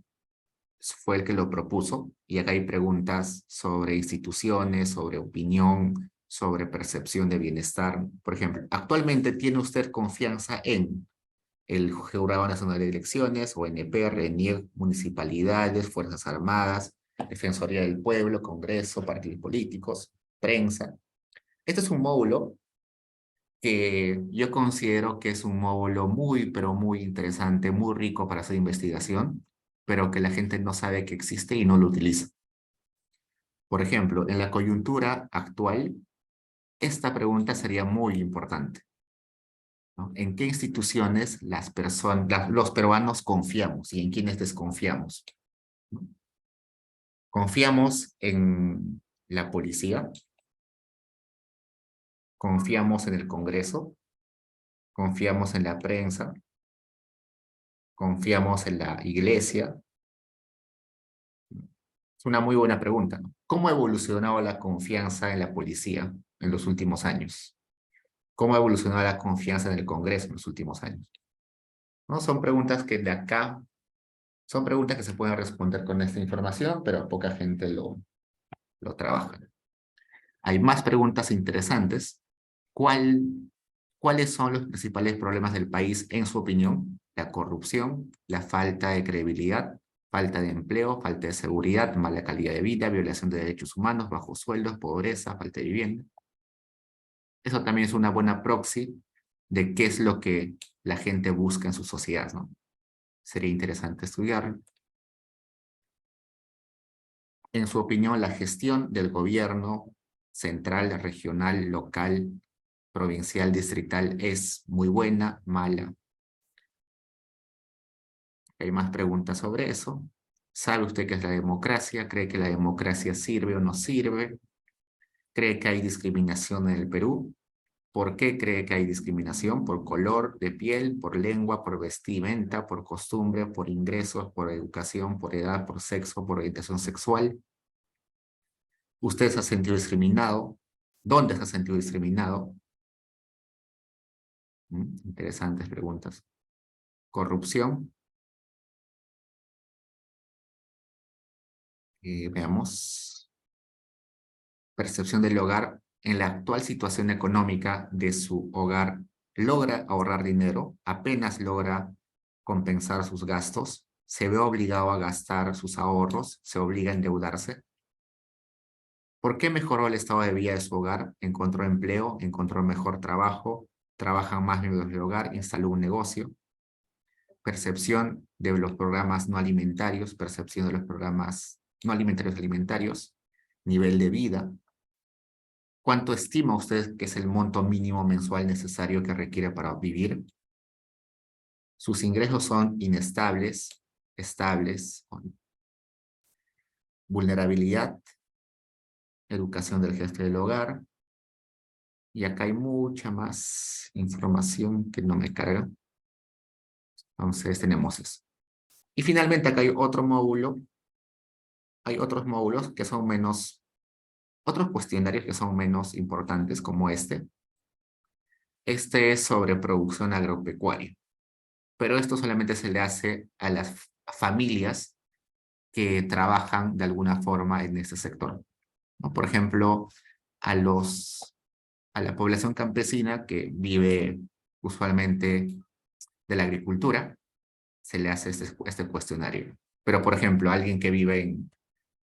[SPEAKER 1] fue el que lo propuso. Y acá hay preguntas sobre instituciones, sobre opinión, sobre percepción de bienestar. Por ejemplo, ¿actualmente tiene usted confianza en el Jurado Nacional de Elecciones, ONP, RENIEC, municipalidades, Fuerzas Armadas, Defensoría del Pueblo, Congreso, partidos políticos, prensa? Este es un módulo que yo considero que es un módulo muy, pero muy interesante, muy rico para hacer investigación, pero que la gente no sabe que existe y no lo utiliza. Por ejemplo, en la coyuntura actual, esta pregunta sería muy importante, ¿no? ¿En qué instituciones los peruanos confiamos y en quiénes desconfiamos? ¿No? ¿Confiamos en la policía? ¿Confiamos en el Congreso? ¿Confiamos en la prensa? ¿Confiamos en la iglesia? Es una muy buena pregunta, ¿no? ¿Cómo ha evolucionado la confianza en la policía en los últimos años? ¿Cómo ha evolucionado la confianza en el Congreso en los últimos años? ¿No? Son preguntas que de acá, son preguntas que se pueden responder con esta información, pero poca gente lo trabaja. Hay más preguntas interesantes. ¿Cuáles son los principales problemas del país en su opinión? La corrupción, la falta de credibilidad, falta de empleo, falta de seguridad, mala calidad de vida, violación de derechos humanos, bajos sueldos, pobreza, falta de vivienda. Eso también es una buena proxy de qué es lo que la gente busca en su sociedad, ¿no? Sería interesante estudiarlo. En su opinión, la gestión del gobierno central, regional, local, provincial, distrital es muy buena, mala. Hay más preguntas sobre eso. ¿Sabe usted qué es la democracia? ¿Cree que la democracia sirve o no sirve? ¿Cree que hay discriminación en el Perú? ¿Por qué cree que hay discriminación? ¿Por color de piel, por lengua, por vestimenta, por costumbre, por ingresos, por educación, por edad, por sexo, por orientación sexual? ¿Usted se ha sentido discriminado? ¿Dónde se ha sentido discriminado? Interesantes preguntas. Corrupción. Veamos. Percepción del hogar. En la actual situación económica de su hogar, ¿logra ahorrar dinero? ¿Apenas logra compensar sus gastos? ¿Se ve obligado a gastar sus ahorros? ¿Se obliga a endeudarse? ¿Por qué mejoró el estado de vida de su hogar? ¿Encontró empleo? ¿Encontró mejor trabajo? ¿Trabajan más miembros del hogar? ¿Instaló un negocio? Percepción de los programas no alimentarios, percepción de los programas no alimentarios alimentarios, nivel de vida. ¿Cuánto estima usted que es el monto mínimo mensual necesario que requiere para vivir? Sus ingresos son inestables, estables, vulnerabilidad, educación del jefe del hogar. Y acá hay mucha más información que no me carga. Entonces tenemos eso. Y finalmente acá hay otro módulo. Hay otros módulos que son menos, otros cuestionarios que son menos importantes como este. Este es sobre producción agropecuaria. Pero esto solamente se le hace a las familias que trabajan de alguna forma en ese sector, ¿no? Por ejemplo, a la población campesina que vive usualmente de la agricultura, se le hace este cuestionario. Pero, por ejemplo, a alguien que vive en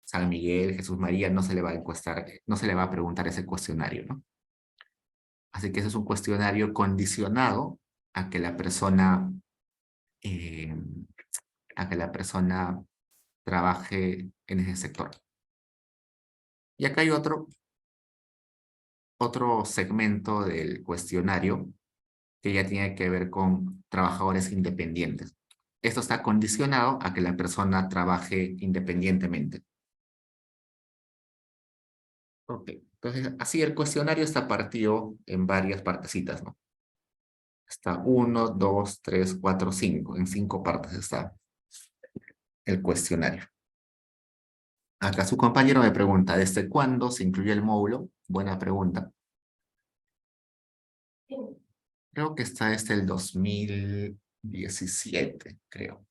[SPEAKER 1] San Miguel, Jesús María, no se le va a encuestar, no se le va a preguntar ese cuestionario, ¿no? Así que ese es un cuestionario condicionado a que la persona, eh, a que la persona trabaje en ese sector. Y acá hay otro segmento del cuestionario que ya tiene que ver con trabajadores independientes. Esto está condicionado a que la persona trabaje independientemente. Ok, entonces así el cuestionario está partido en varias partecitas, ¿no? Está 1, 2, 3, 4, 5. En 5 partes está el cuestionario. Acá su compañero me pregunta, ¿desde cuándo se incluye el módulo? Buena pregunta. Creo que está desde el 2017, creo.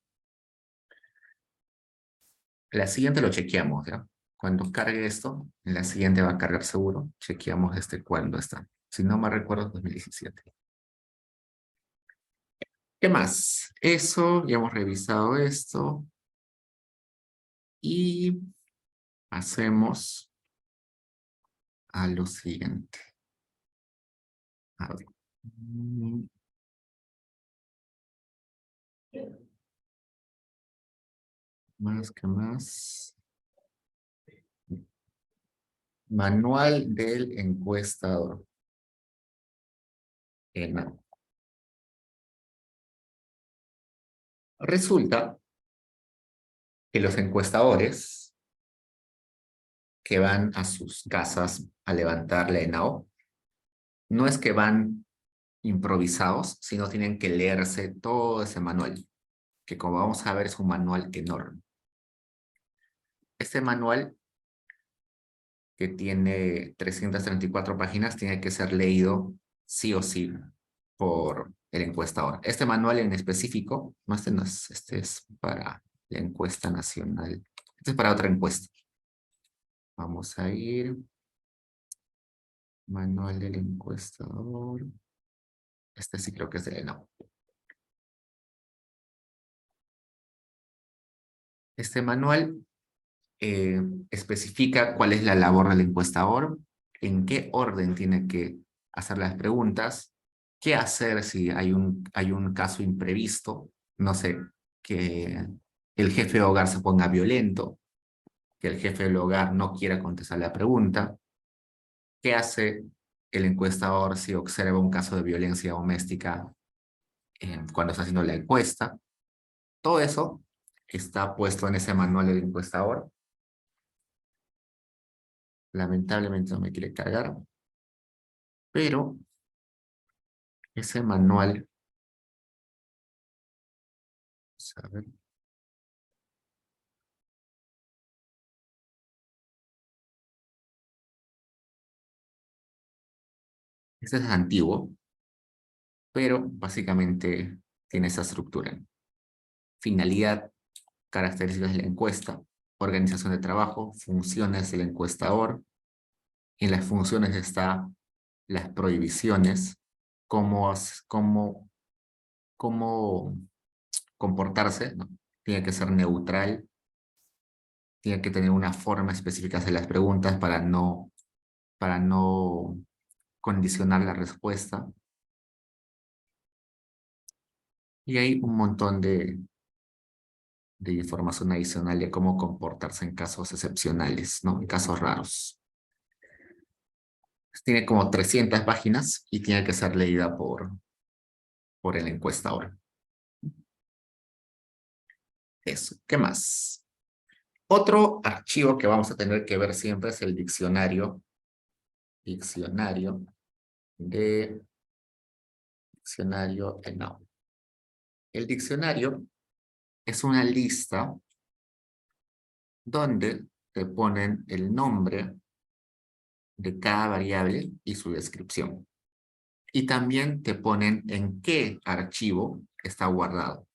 [SPEAKER 1] La siguiente lo chequeamos, ¿ya? Cuando cargue esto, en la siguiente va a cargar seguro. Chequeamos desde cuándo está. Si no me recuerdo, 2017. ¿Qué más? Eso, ya hemos revisado esto. Y pasemos a lo siguiente. A ver. Más que más. Manual del encuestador. No. Resulta que los encuestadores que van a sus casas a levantar la ENAO, no es que van improvisados, sino tienen que leerse todo ese manual, que como vamos a ver es un manual enorme. Este manual, que tiene 334 páginas, tiene que ser leído sí o sí por el encuestador. Este manual en específico, no, este es para la encuesta nacional. Este es para otra encuesta. Vamos a ir. Manual del encuestador. Este sí creo que es de ENAO. Este manual especifica cuál es la labor del encuestador, en qué orden tiene que hacer las preguntas, qué hacer si hay un caso imprevisto, no sé, que el jefe de hogar se ponga violento, que el jefe del hogar no quiera contestar la pregunta, qué hace el encuestador si observa un caso de violencia doméstica cuando está haciendo la encuesta. Todo eso está puesto en ese manual del encuestador. Lamentablemente no me quiere cargar, pero ese manual. Vamos a ver. Este es antiguo, pero básicamente tiene esa estructura. Finalidad, características de la encuesta, organización de trabajo, funciones del encuestador. En las funciones está las prohibiciones, cómo comportarse, ¿no? Tiene que ser neutral, tiene que tener una forma específica de las preguntas para no condicionar la respuesta. Y hay un montón de información adicional de cómo comportarse en casos excepcionales, ¿no? En casos raros. Tiene como 300 páginas y tiene que ser leída por el encuestador. Eso. ¿Qué más? Otro archivo que vamos a tener que ver siempre es el diccionario. Diccionario ENAU. El diccionario es una lista donde te ponen el nombre de cada variable y su descripción. Y también te ponen en qué archivo está guardado.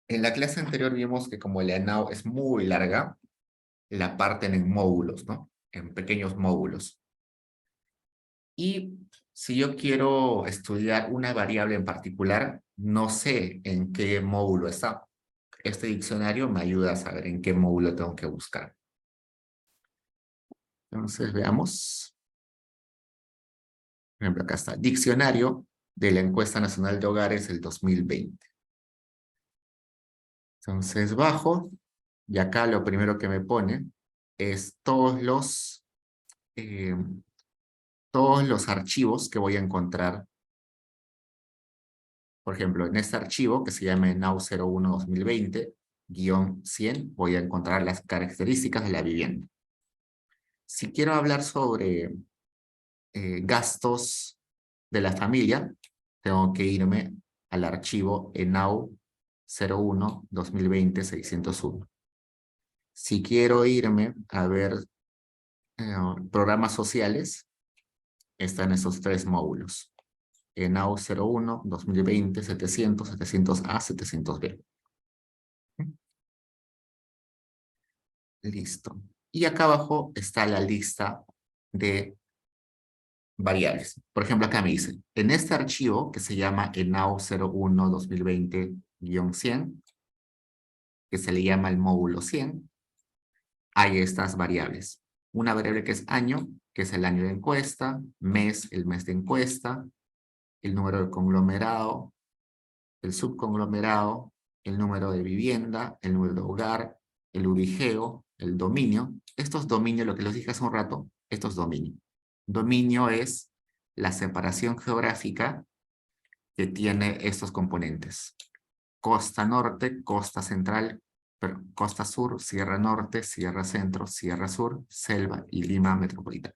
[SPEAKER 1] En la clase anterior vimos que como la ENAU es muy larga, la parten en módulos, ¿no? En pequeños módulos. Y si yo quiero estudiar una variable en particular, no sé en qué módulo está. Este diccionario me ayuda a saber en qué módulo tengo que buscar. Entonces, veamos. Por ejemplo, acá está. Diccionario de la Encuesta Nacional de Hogares del 2020. Entonces, bajo. Y acá lo primero que me pone es todos los archivos que voy a encontrar. Por ejemplo, en este archivo que se llama ENAU 01-2020-100, voy a encontrar las características de la vivienda. Si quiero hablar sobre gastos de la familia, tengo que irme al archivo ENAU 01-2020-601. Si quiero irme a ver programas sociales, están esos tres módulos. ENAU 01-2020-700, 700A, 700B. Listo. Y acá abajo está la lista de variables. Por ejemplo, acá me dice, en este archivo que se llama ENAU 01-2020-100, que se le llama el módulo 100, hay estas variables. Una variable que es año, que es el año de encuesta, mes, el mes de encuesta, el número del conglomerado, el subconglomerado, el número de vivienda, el número de hogar, el ubigeo, el dominio. Estos dominios, lo que les dije hace un rato, estos dominios. Dominio es la separación geográfica que tiene estos componentes. Costa norte, costa central, costa sur, sierra norte, sierra centro, sierra sur, selva y Lima metropolitana.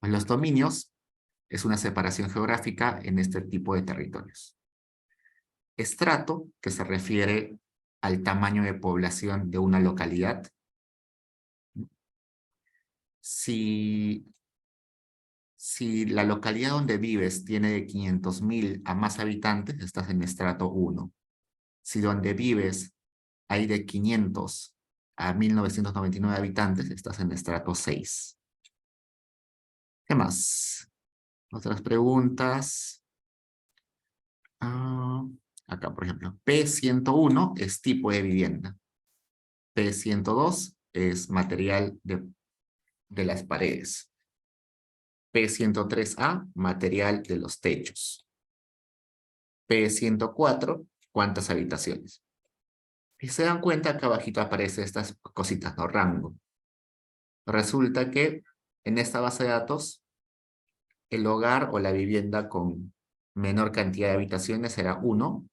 [SPEAKER 1] Pues los dominios es una separación geográfica en este tipo de territorios. Estrato, que se refiere al tamaño de población de una localidad. Si la localidad donde vives tiene de 500,000 a más habitantes, estás en estrato 1. Si donde vives hay de 500 a 1999 habitantes, estás en estrato 6. ¿Qué más? Otras preguntas. Acá, por ejemplo, P101 es tipo de vivienda. P102 es material de las paredes. P103A, material de los techos. P104, ¿cuántas habitaciones? Si se dan cuenta, acá abajito aparecen estas cositas, ¿no? Rango. Resulta que en esta base de datos, el hogar o la vivienda con menor cantidad de habitaciones era 1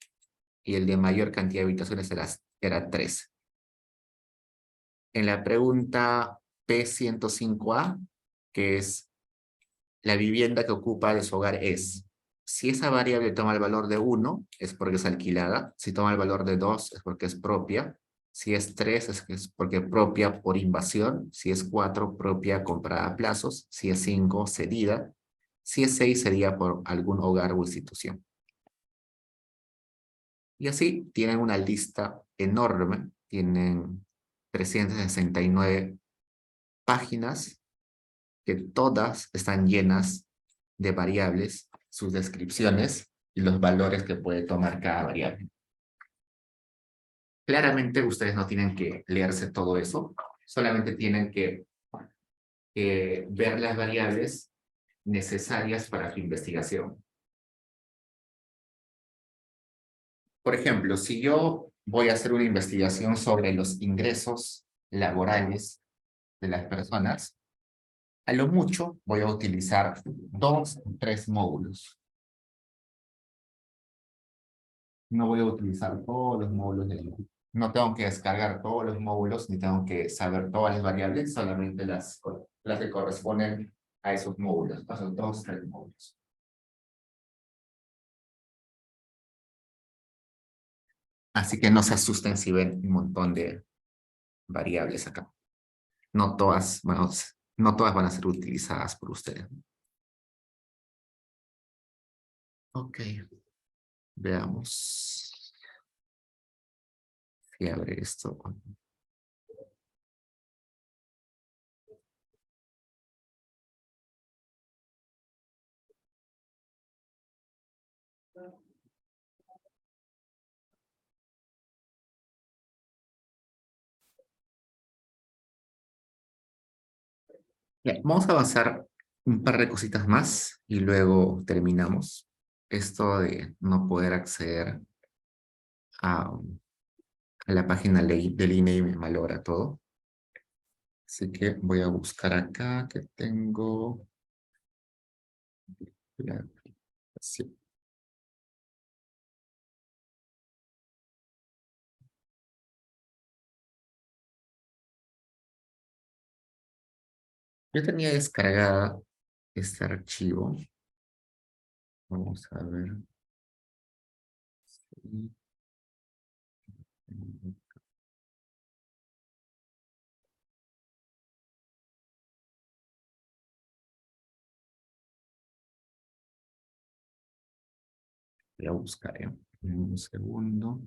[SPEAKER 1] y el de mayor cantidad de habitaciones era 3. En la pregunta P105A, que es la vivienda que ocupa de su hogar es. Si esa variable toma el valor de 1, es porque es alquilada. Si toma el valor de 2, es porque es propia. Si es 3, es porque propia por invasión. Si es 4, propia comprada a plazos. Si es 5, cedida. Si es 6, sería por algún hogar o institución. Y así tienen una lista enorme. Tienen 369 páginas que todas están llenas de variables, sus descripciones y los valores que puede tomar cada variable. Claramente ustedes no tienen que leerse todo eso, solamente tienen que ver las variables necesarias para su investigación. Por ejemplo, si yo voy a hacer una investigación sobre los ingresos laborales de las personas, a lo mucho voy a utilizar 2 o 3 módulos. No voy a utilizar todos los módulos del libro. No tengo que descargar todos los módulos, ni tengo que saber todas las variables, solamente las que corresponden a esos módulos, a esos 2 o 3 módulos. Así que no se asusten si ven un montón de variables acá. No todas, bueno, no todas van a ser utilizadas por ustedes. Ok, veamos si abre esto. Bien, vamos a avanzar un par de cositas más y luego terminamos. Esto de no poder acceder a la página del INE me malogra todo. Así que voy a buscar acá que tengo la aplicación. Yo tenía descargada este archivo. Vamos a ver. Voy a buscar, ¿eh? Un segundo.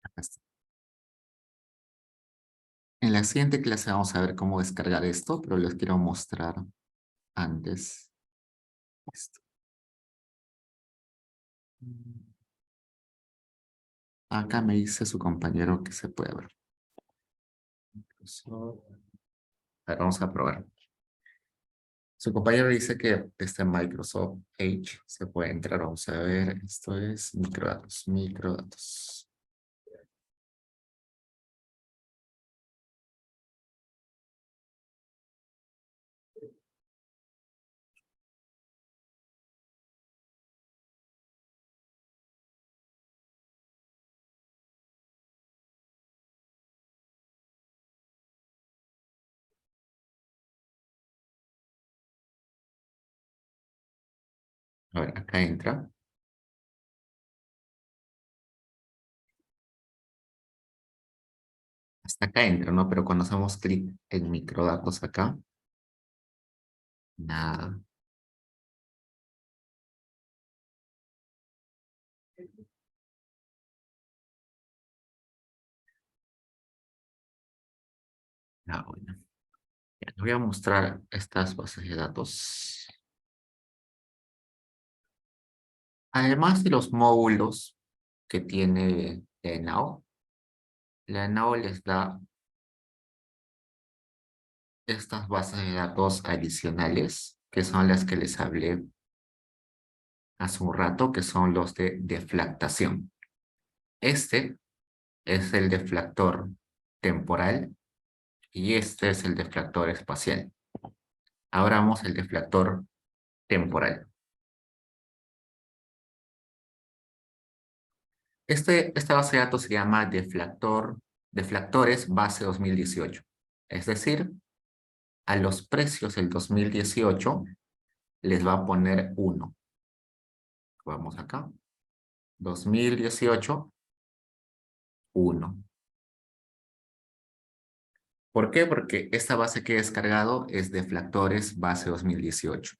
[SPEAKER 1] Acá está. En la siguiente clase vamos a ver cómo descargar esto, pero les quiero mostrar antes esto. Acá me dice su compañero que se puede ver. A ver, vamos a probar. Su compañero dice que está en Microsoft Edge. Se puede entrar. Vamos a ver. Esto es microdatos. Microdatos. A ver, acá entra. Hasta acá entra, ¿no? Pero cuando hacemos clic en microdatos acá, nada. Ah, bueno. Ya, les voy a mostrar estas bases de datos. Además de los módulos que tiene la ENAO les da estas bases de datos adicionales, que son las que les hablé hace un rato, que son los de deflactación. Este es el deflactor temporal y este es el deflactor espacial. Ahora vamos al deflactor temporal. Esta base de datos se llama deflactores base 2018. Es decir, a los precios del 2018 les va a poner 1. Vamos acá. 2018, 1. ¿Por qué? Porque esta base que he descargado es deflactores base 2018.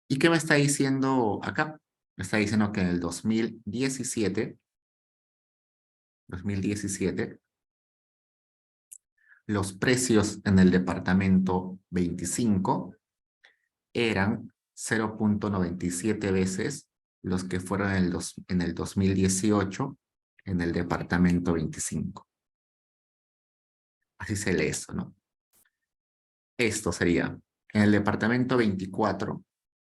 [SPEAKER 1] ¿Y qué me está diciendo acá? Me está diciendo que en el 2017, los precios en el departamento 25 eran 0.97 veces los que fueron en el 2018 en el departamento 25. Así se lee esto, ¿no? Esto sería, en el departamento 24,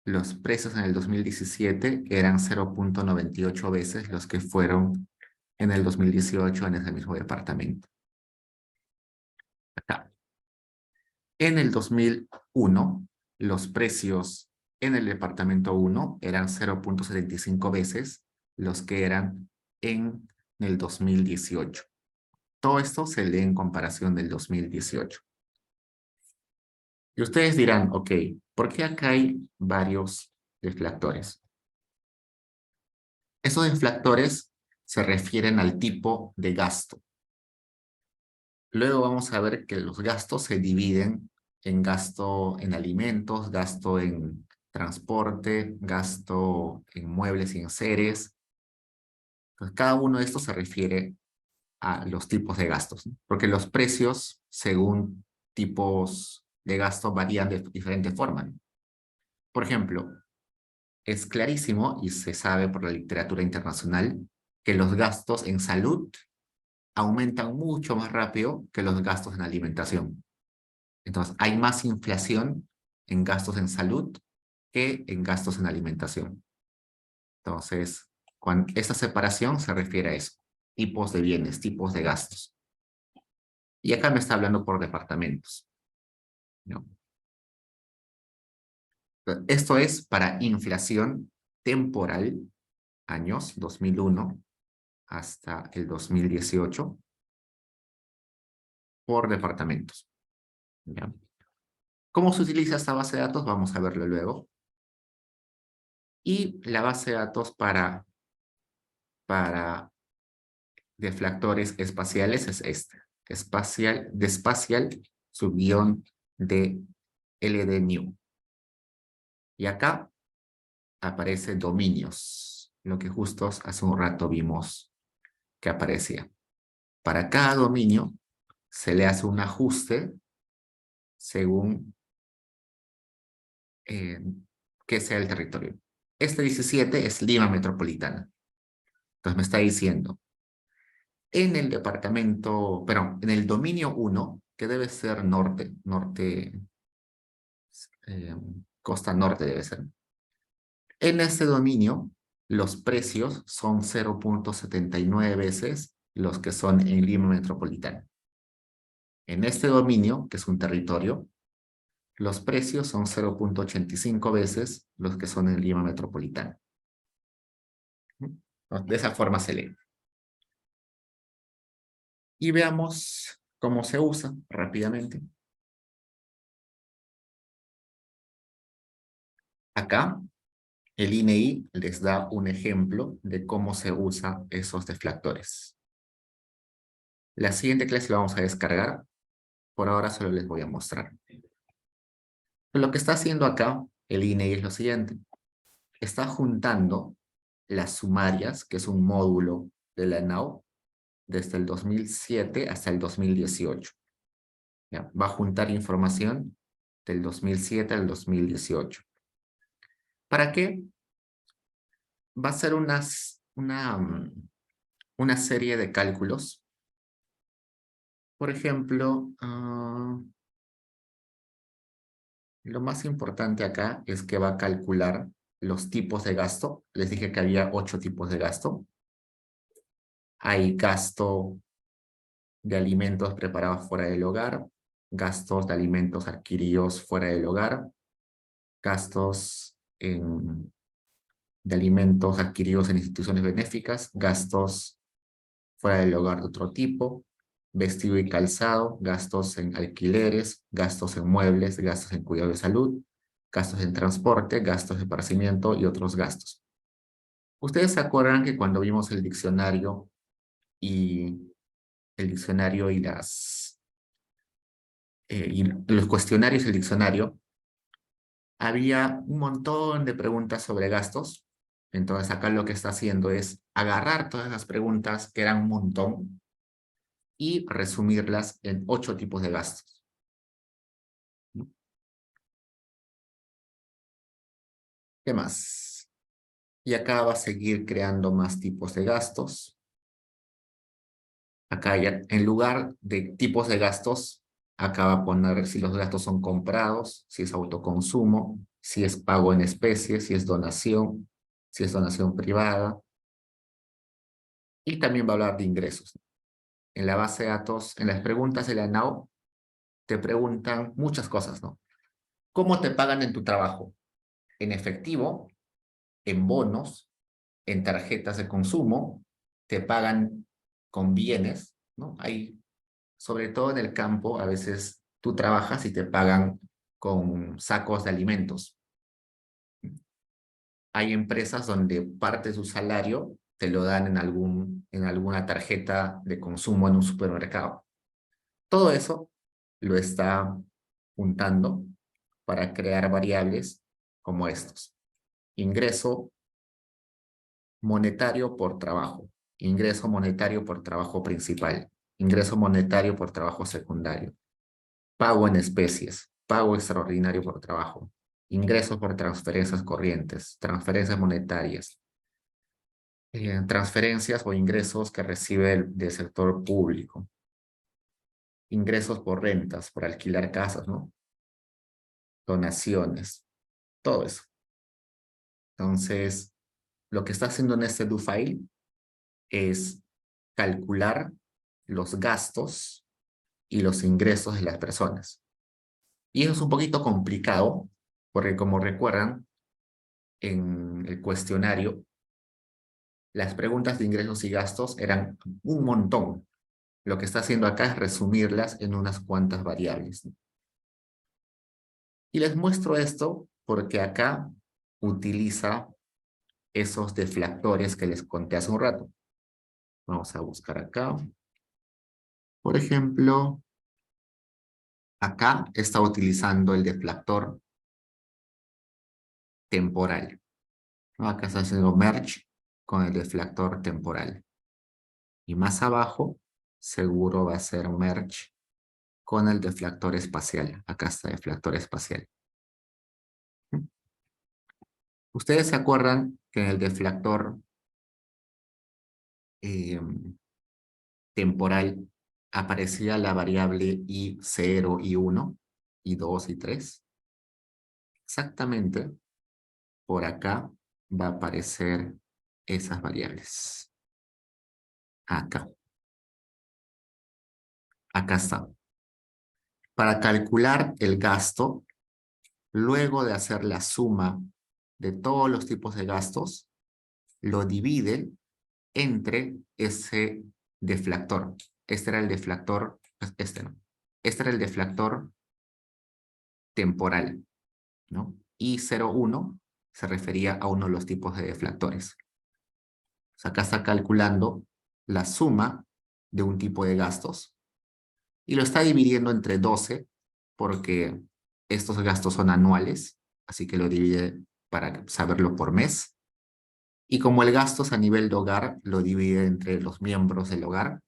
[SPEAKER 1] los precios en el 2017 eran 0.98 veces los que fueron en el 2018 en ese mismo departamento. Acá. En el 2001, los precios en el departamento 1 eran 0.75 veces los que eran en el 2018. Todo esto se lee en comparación del 2018. Y ustedes dirán, ok, ¿por qué acá hay varios deflactores? Esos deflactores se refieren al tipo de gasto. Luego vamos a ver que los gastos se dividen en gasto en alimentos, gasto en transporte, gasto en muebles y enseres. Entonces, cada uno de estos se refiere a los tipos de gastos, ¿no? Porque los precios, según tipos de gasto, varían de diferente forma, ¿no? Por ejemplo, es clarísimo y se sabe por la literatura internacional que los gastos en salud aumentan mucho más rápido que los gastos en alimentación. Entonces, hay más inflación en gastos en salud que en gastos en alimentación. Entonces, esta separación se refiere a eso. Tipos de bienes, tipos de gastos. Y acá me está hablando por departamentos, ¿no? Esto es para inflación temporal, años 2001 hasta el 2018, por departamentos, ¿ya? ¿Cómo se utiliza esta base de datos? Vamos a verlo luego. Y la base de datos para deflactores espaciales es esta. Spatial subguión de LDNew. Y acá aparece dominios, lo que justo hace un rato vimos que aparecía. Para cada dominio se le hace un ajuste según qué sea el territorio. Este 17 es Lima Metropolitana. Entonces me está diciendo, en el departamento, perdón, en el dominio 1, que debe ser norte, costa norte debe ser. En este dominio, los precios son 0.79 veces los que son en Lima Metropolitana. En este dominio, que es un territorio, los precios son 0.85 veces los que son en Lima Metropolitana. De esa forma se lee. Y veamos cómo se usa rápidamente. Acá, el INEI les da un ejemplo de cómo se usan esos deflactores. La siguiente clase la vamos a descargar. Por ahora solo les voy a mostrar. Lo que está haciendo acá el INEI es lo siguiente. Está juntando las sumarias, que es un módulo de la ENAU, desde el 2007 hasta el 2018. ¿Ya? Va a juntar información del 2007 al 2018. ¿Para qué? Va a hacer una serie de cálculos. Por ejemplo, lo más importante acá es que va a calcular los tipos de gasto. Les dije que había 8 tipos de gasto. Hay gasto de alimentos preparados fuera del hogar, gastos de alimentos adquiridos fuera del hogar, gastos de alimentos adquiridos en instituciones benéficas, gastos fuera del hogar de otro tipo, vestido y calzado, gastos en alquileres, gastos en muebles, gastos en cuidado de salud, gastos en transporte, gastos de esparcimiento y otros gastos. Ustedes se acuerdan que cuando vimos el diccionario y los cuestionarios del diccionario, había un montón de preguntas sobre gastos. Entonces acá lo que está haciendo es agarrar todas las preguntas, que eran un montón, y resumirlas en 8 tipos de gastos. ¿Qué más? Y acá va a seguir creando más tipos de gastos. Acá ya, en lugar de tipos de gastos, acá va a poner si los gastos son comprados, si es autoconsumo, si es pago en especie, si es donación privada. Y también va a hablar de ingresos. En la base de datos, en las preguntas de la ENAU, te preguntan muchas cosas, ¿no? ¿Cómo te pagan en tu trabajo? ¿En efectivo? ¿En bonos? ¿En tarjetas de consumo? ¿Te pagan con bienes? ¿No? Hay, sobre todo en el campo, a veces tú trabajas y te pagan con sacos de alimentos. Hay empresas donde parte de su salario te lo dan en alguna tarjeta de consumo en un supermercado. Todo eso lo está juntando para crear variables como estos. Ingreso monetario por trabajo, ingreso monetario por trabajo principal, ingreso monetario por trabajo secundario, pago en especies, pago extraordinario por trabajo, ingresos por transferencias corrientes, transferencias monetarias, transferencias o ingresos que recibe del sector público, ingresos por rentas, por alquilar casas, ¿no? Donaciones, todo eso. Entonces, lo que está haciendo en este do file es calcular los gastos y los ingresos de las personas. Y eso es un poquito complicado, porque como recuerdan, en el cuestionario, las preguntas de ingresos y gastos eran un montón. Lo que está haciendo acá es resumirlas en unas cuantas variables. Y les muestro esto porque acá utiliza esos deflactores que les conté hace un rato. Vamos a buscar acá. Por ejemplo, acá está utilizando el deflactor temporal, ¿no? Acá está haciendo merge con el deflactor temporal. Y más abajo, seguro va a ser merge con el deflactor espacial. Acá está el deflactor espacial. ¿Ustedes se acuerdan que en el deflactor temporal aparecía la variable I0, I1, I2 y 3? Exactamente por acá va a aparecer esas variables. Acá. Acá está. Para calcular el gasto, luego de hacer la suma de todos los tipos de gastos, lo divide entre ese deflactor. Este era el deflactor, este no. Este era el deflactor temporal, ¿no? I01 se refería a uno de los tipos de deflactores. O sea, acá está calculando la suma de un tipo de gastos y lo está dividiendo entre 12 porque estos gastos son anuales, así que lo divide para saberlo por mes. Y como el gasto es a nivel de hogar, lo divide entre los miembros del hogar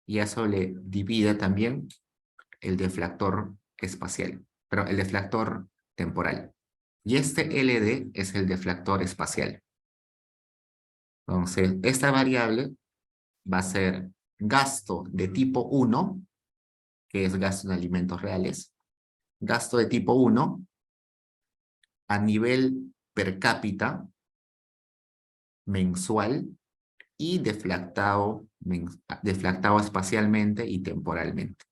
[SPEAKER 1] y eso le divide también el deflactor espacial, pero el deflactor temporal. Y este LD es el deflactor espacial. Entonces, esta variable va a ser gasto de tipo 1, que es gasto en alimentos reales, gasto de tipo 1 a nivel per cápita mensual y deflactado espacialmente y temporalmente.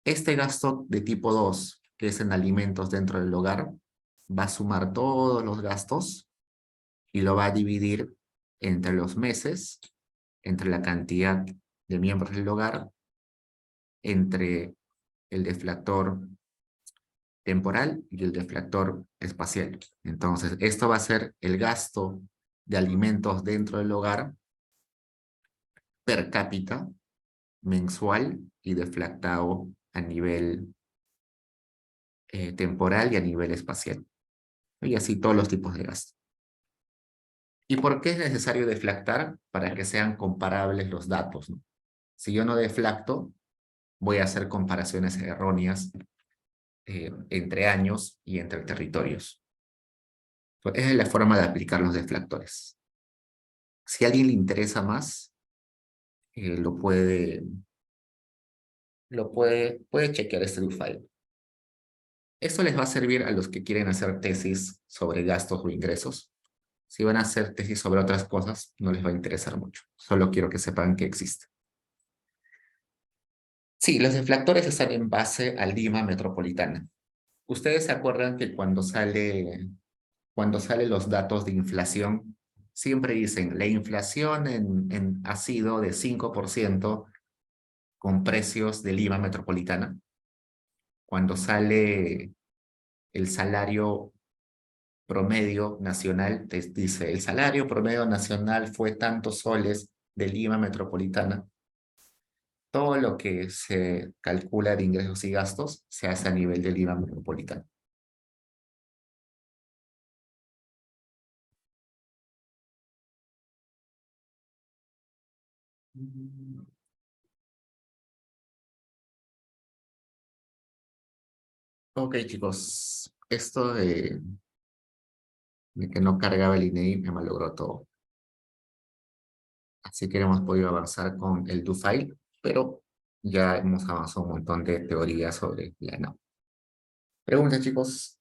[SPEAKER 1] Este gasto de tipo 2, que es en alimentos dentro del hogar, va a sumar todos los gastos y lo va a dividir entre los meses, entre la cantidad de miembros del hogar, entre el deflactor temporal y el deflactor espacial. Entonces, esto va a ser el gasto de alimentos dentro del hogar per cápita, mensual y deflactado a nivel temporal y a nivel espacial. Y así todos los tipos de gasto. ¿Y por qué es necesario deflactar? Para que sean comparables los datos, ¿no? Si yo no deflacto, voy a hacer comparaciones erróneas entre años y entre territorios. Pues esa es la forma de aplicar los deflactores. Si a alguien le interesa más, puede chequear este do file. Esto les va a servir a los que quieren hacer tesis sobre gastos o ingresos. Si van a hacer tesis sobre otras cosas, no les va a interesar mucho. Solo quiero que sepan que existe. Sí, los deflactores están en base al Lima metropolitana. Ustedes se acuerdan que cuando salen los datos de inflación, siempre dicen, la inflación ha sido de 5% con precios de Lima metropolitana. Cuando sale el salario promedio nacional, te dice, el salario promedio nacional fue tantos soles de Lima metropolitana. Todo lo que se calcula de ingresos y gastos se hace a nivel de Lima metropolitana. Ok, chicos, esto de que no cargaba el INEI me malogró todo. Así que hemos podido avanzar con el do file, pero ya hemos avanzado un montón de teorías sobre la NAO. Preguntas, chicos.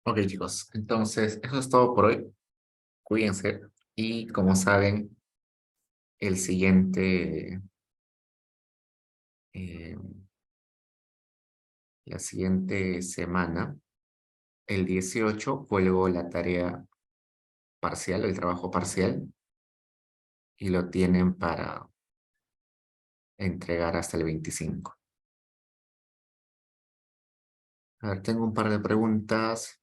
[SPEAKER 1] Ok, chicos, entonces eso es todo por hoy. Cuídense y como saben, el siguiente, eh, la siguiente semana, el 18, cuelgo la tarea parcial, el trabajo parcial, y lo tienen para entregar hasta el 25. A ver, tengo un par de preguntas.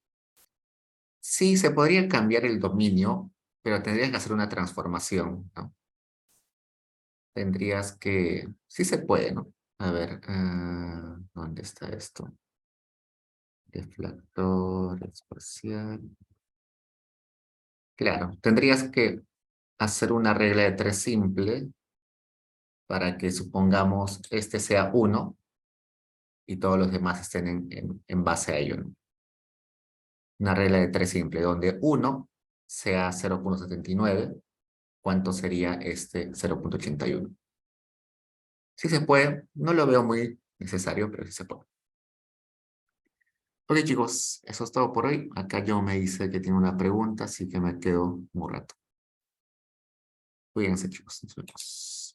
[SPEAKER 1] Sí, se podría cambiar el dominio, pero tendrías que hacer una transformación, ¿no? Sí se puede, ¿no? A ver, ¿dónde está esto? Deflactor espacial. Claro, tendrías que hacer una regla de 3 simple para que supongamos este sea 1 y todos los demás estén en base a ello, ¿no? Una regla de 3 simple, donde 1 sea 0,79, ¿cuánto sería este 0,81? Sí se puede, no lo veo muy necesario, pero sí se puede. Ok, chicos, eso es todo por hoy. Acá yo me dice que tiene una pregunta, así que me quedo un rato. Cuídense, chicos. Nos vemos.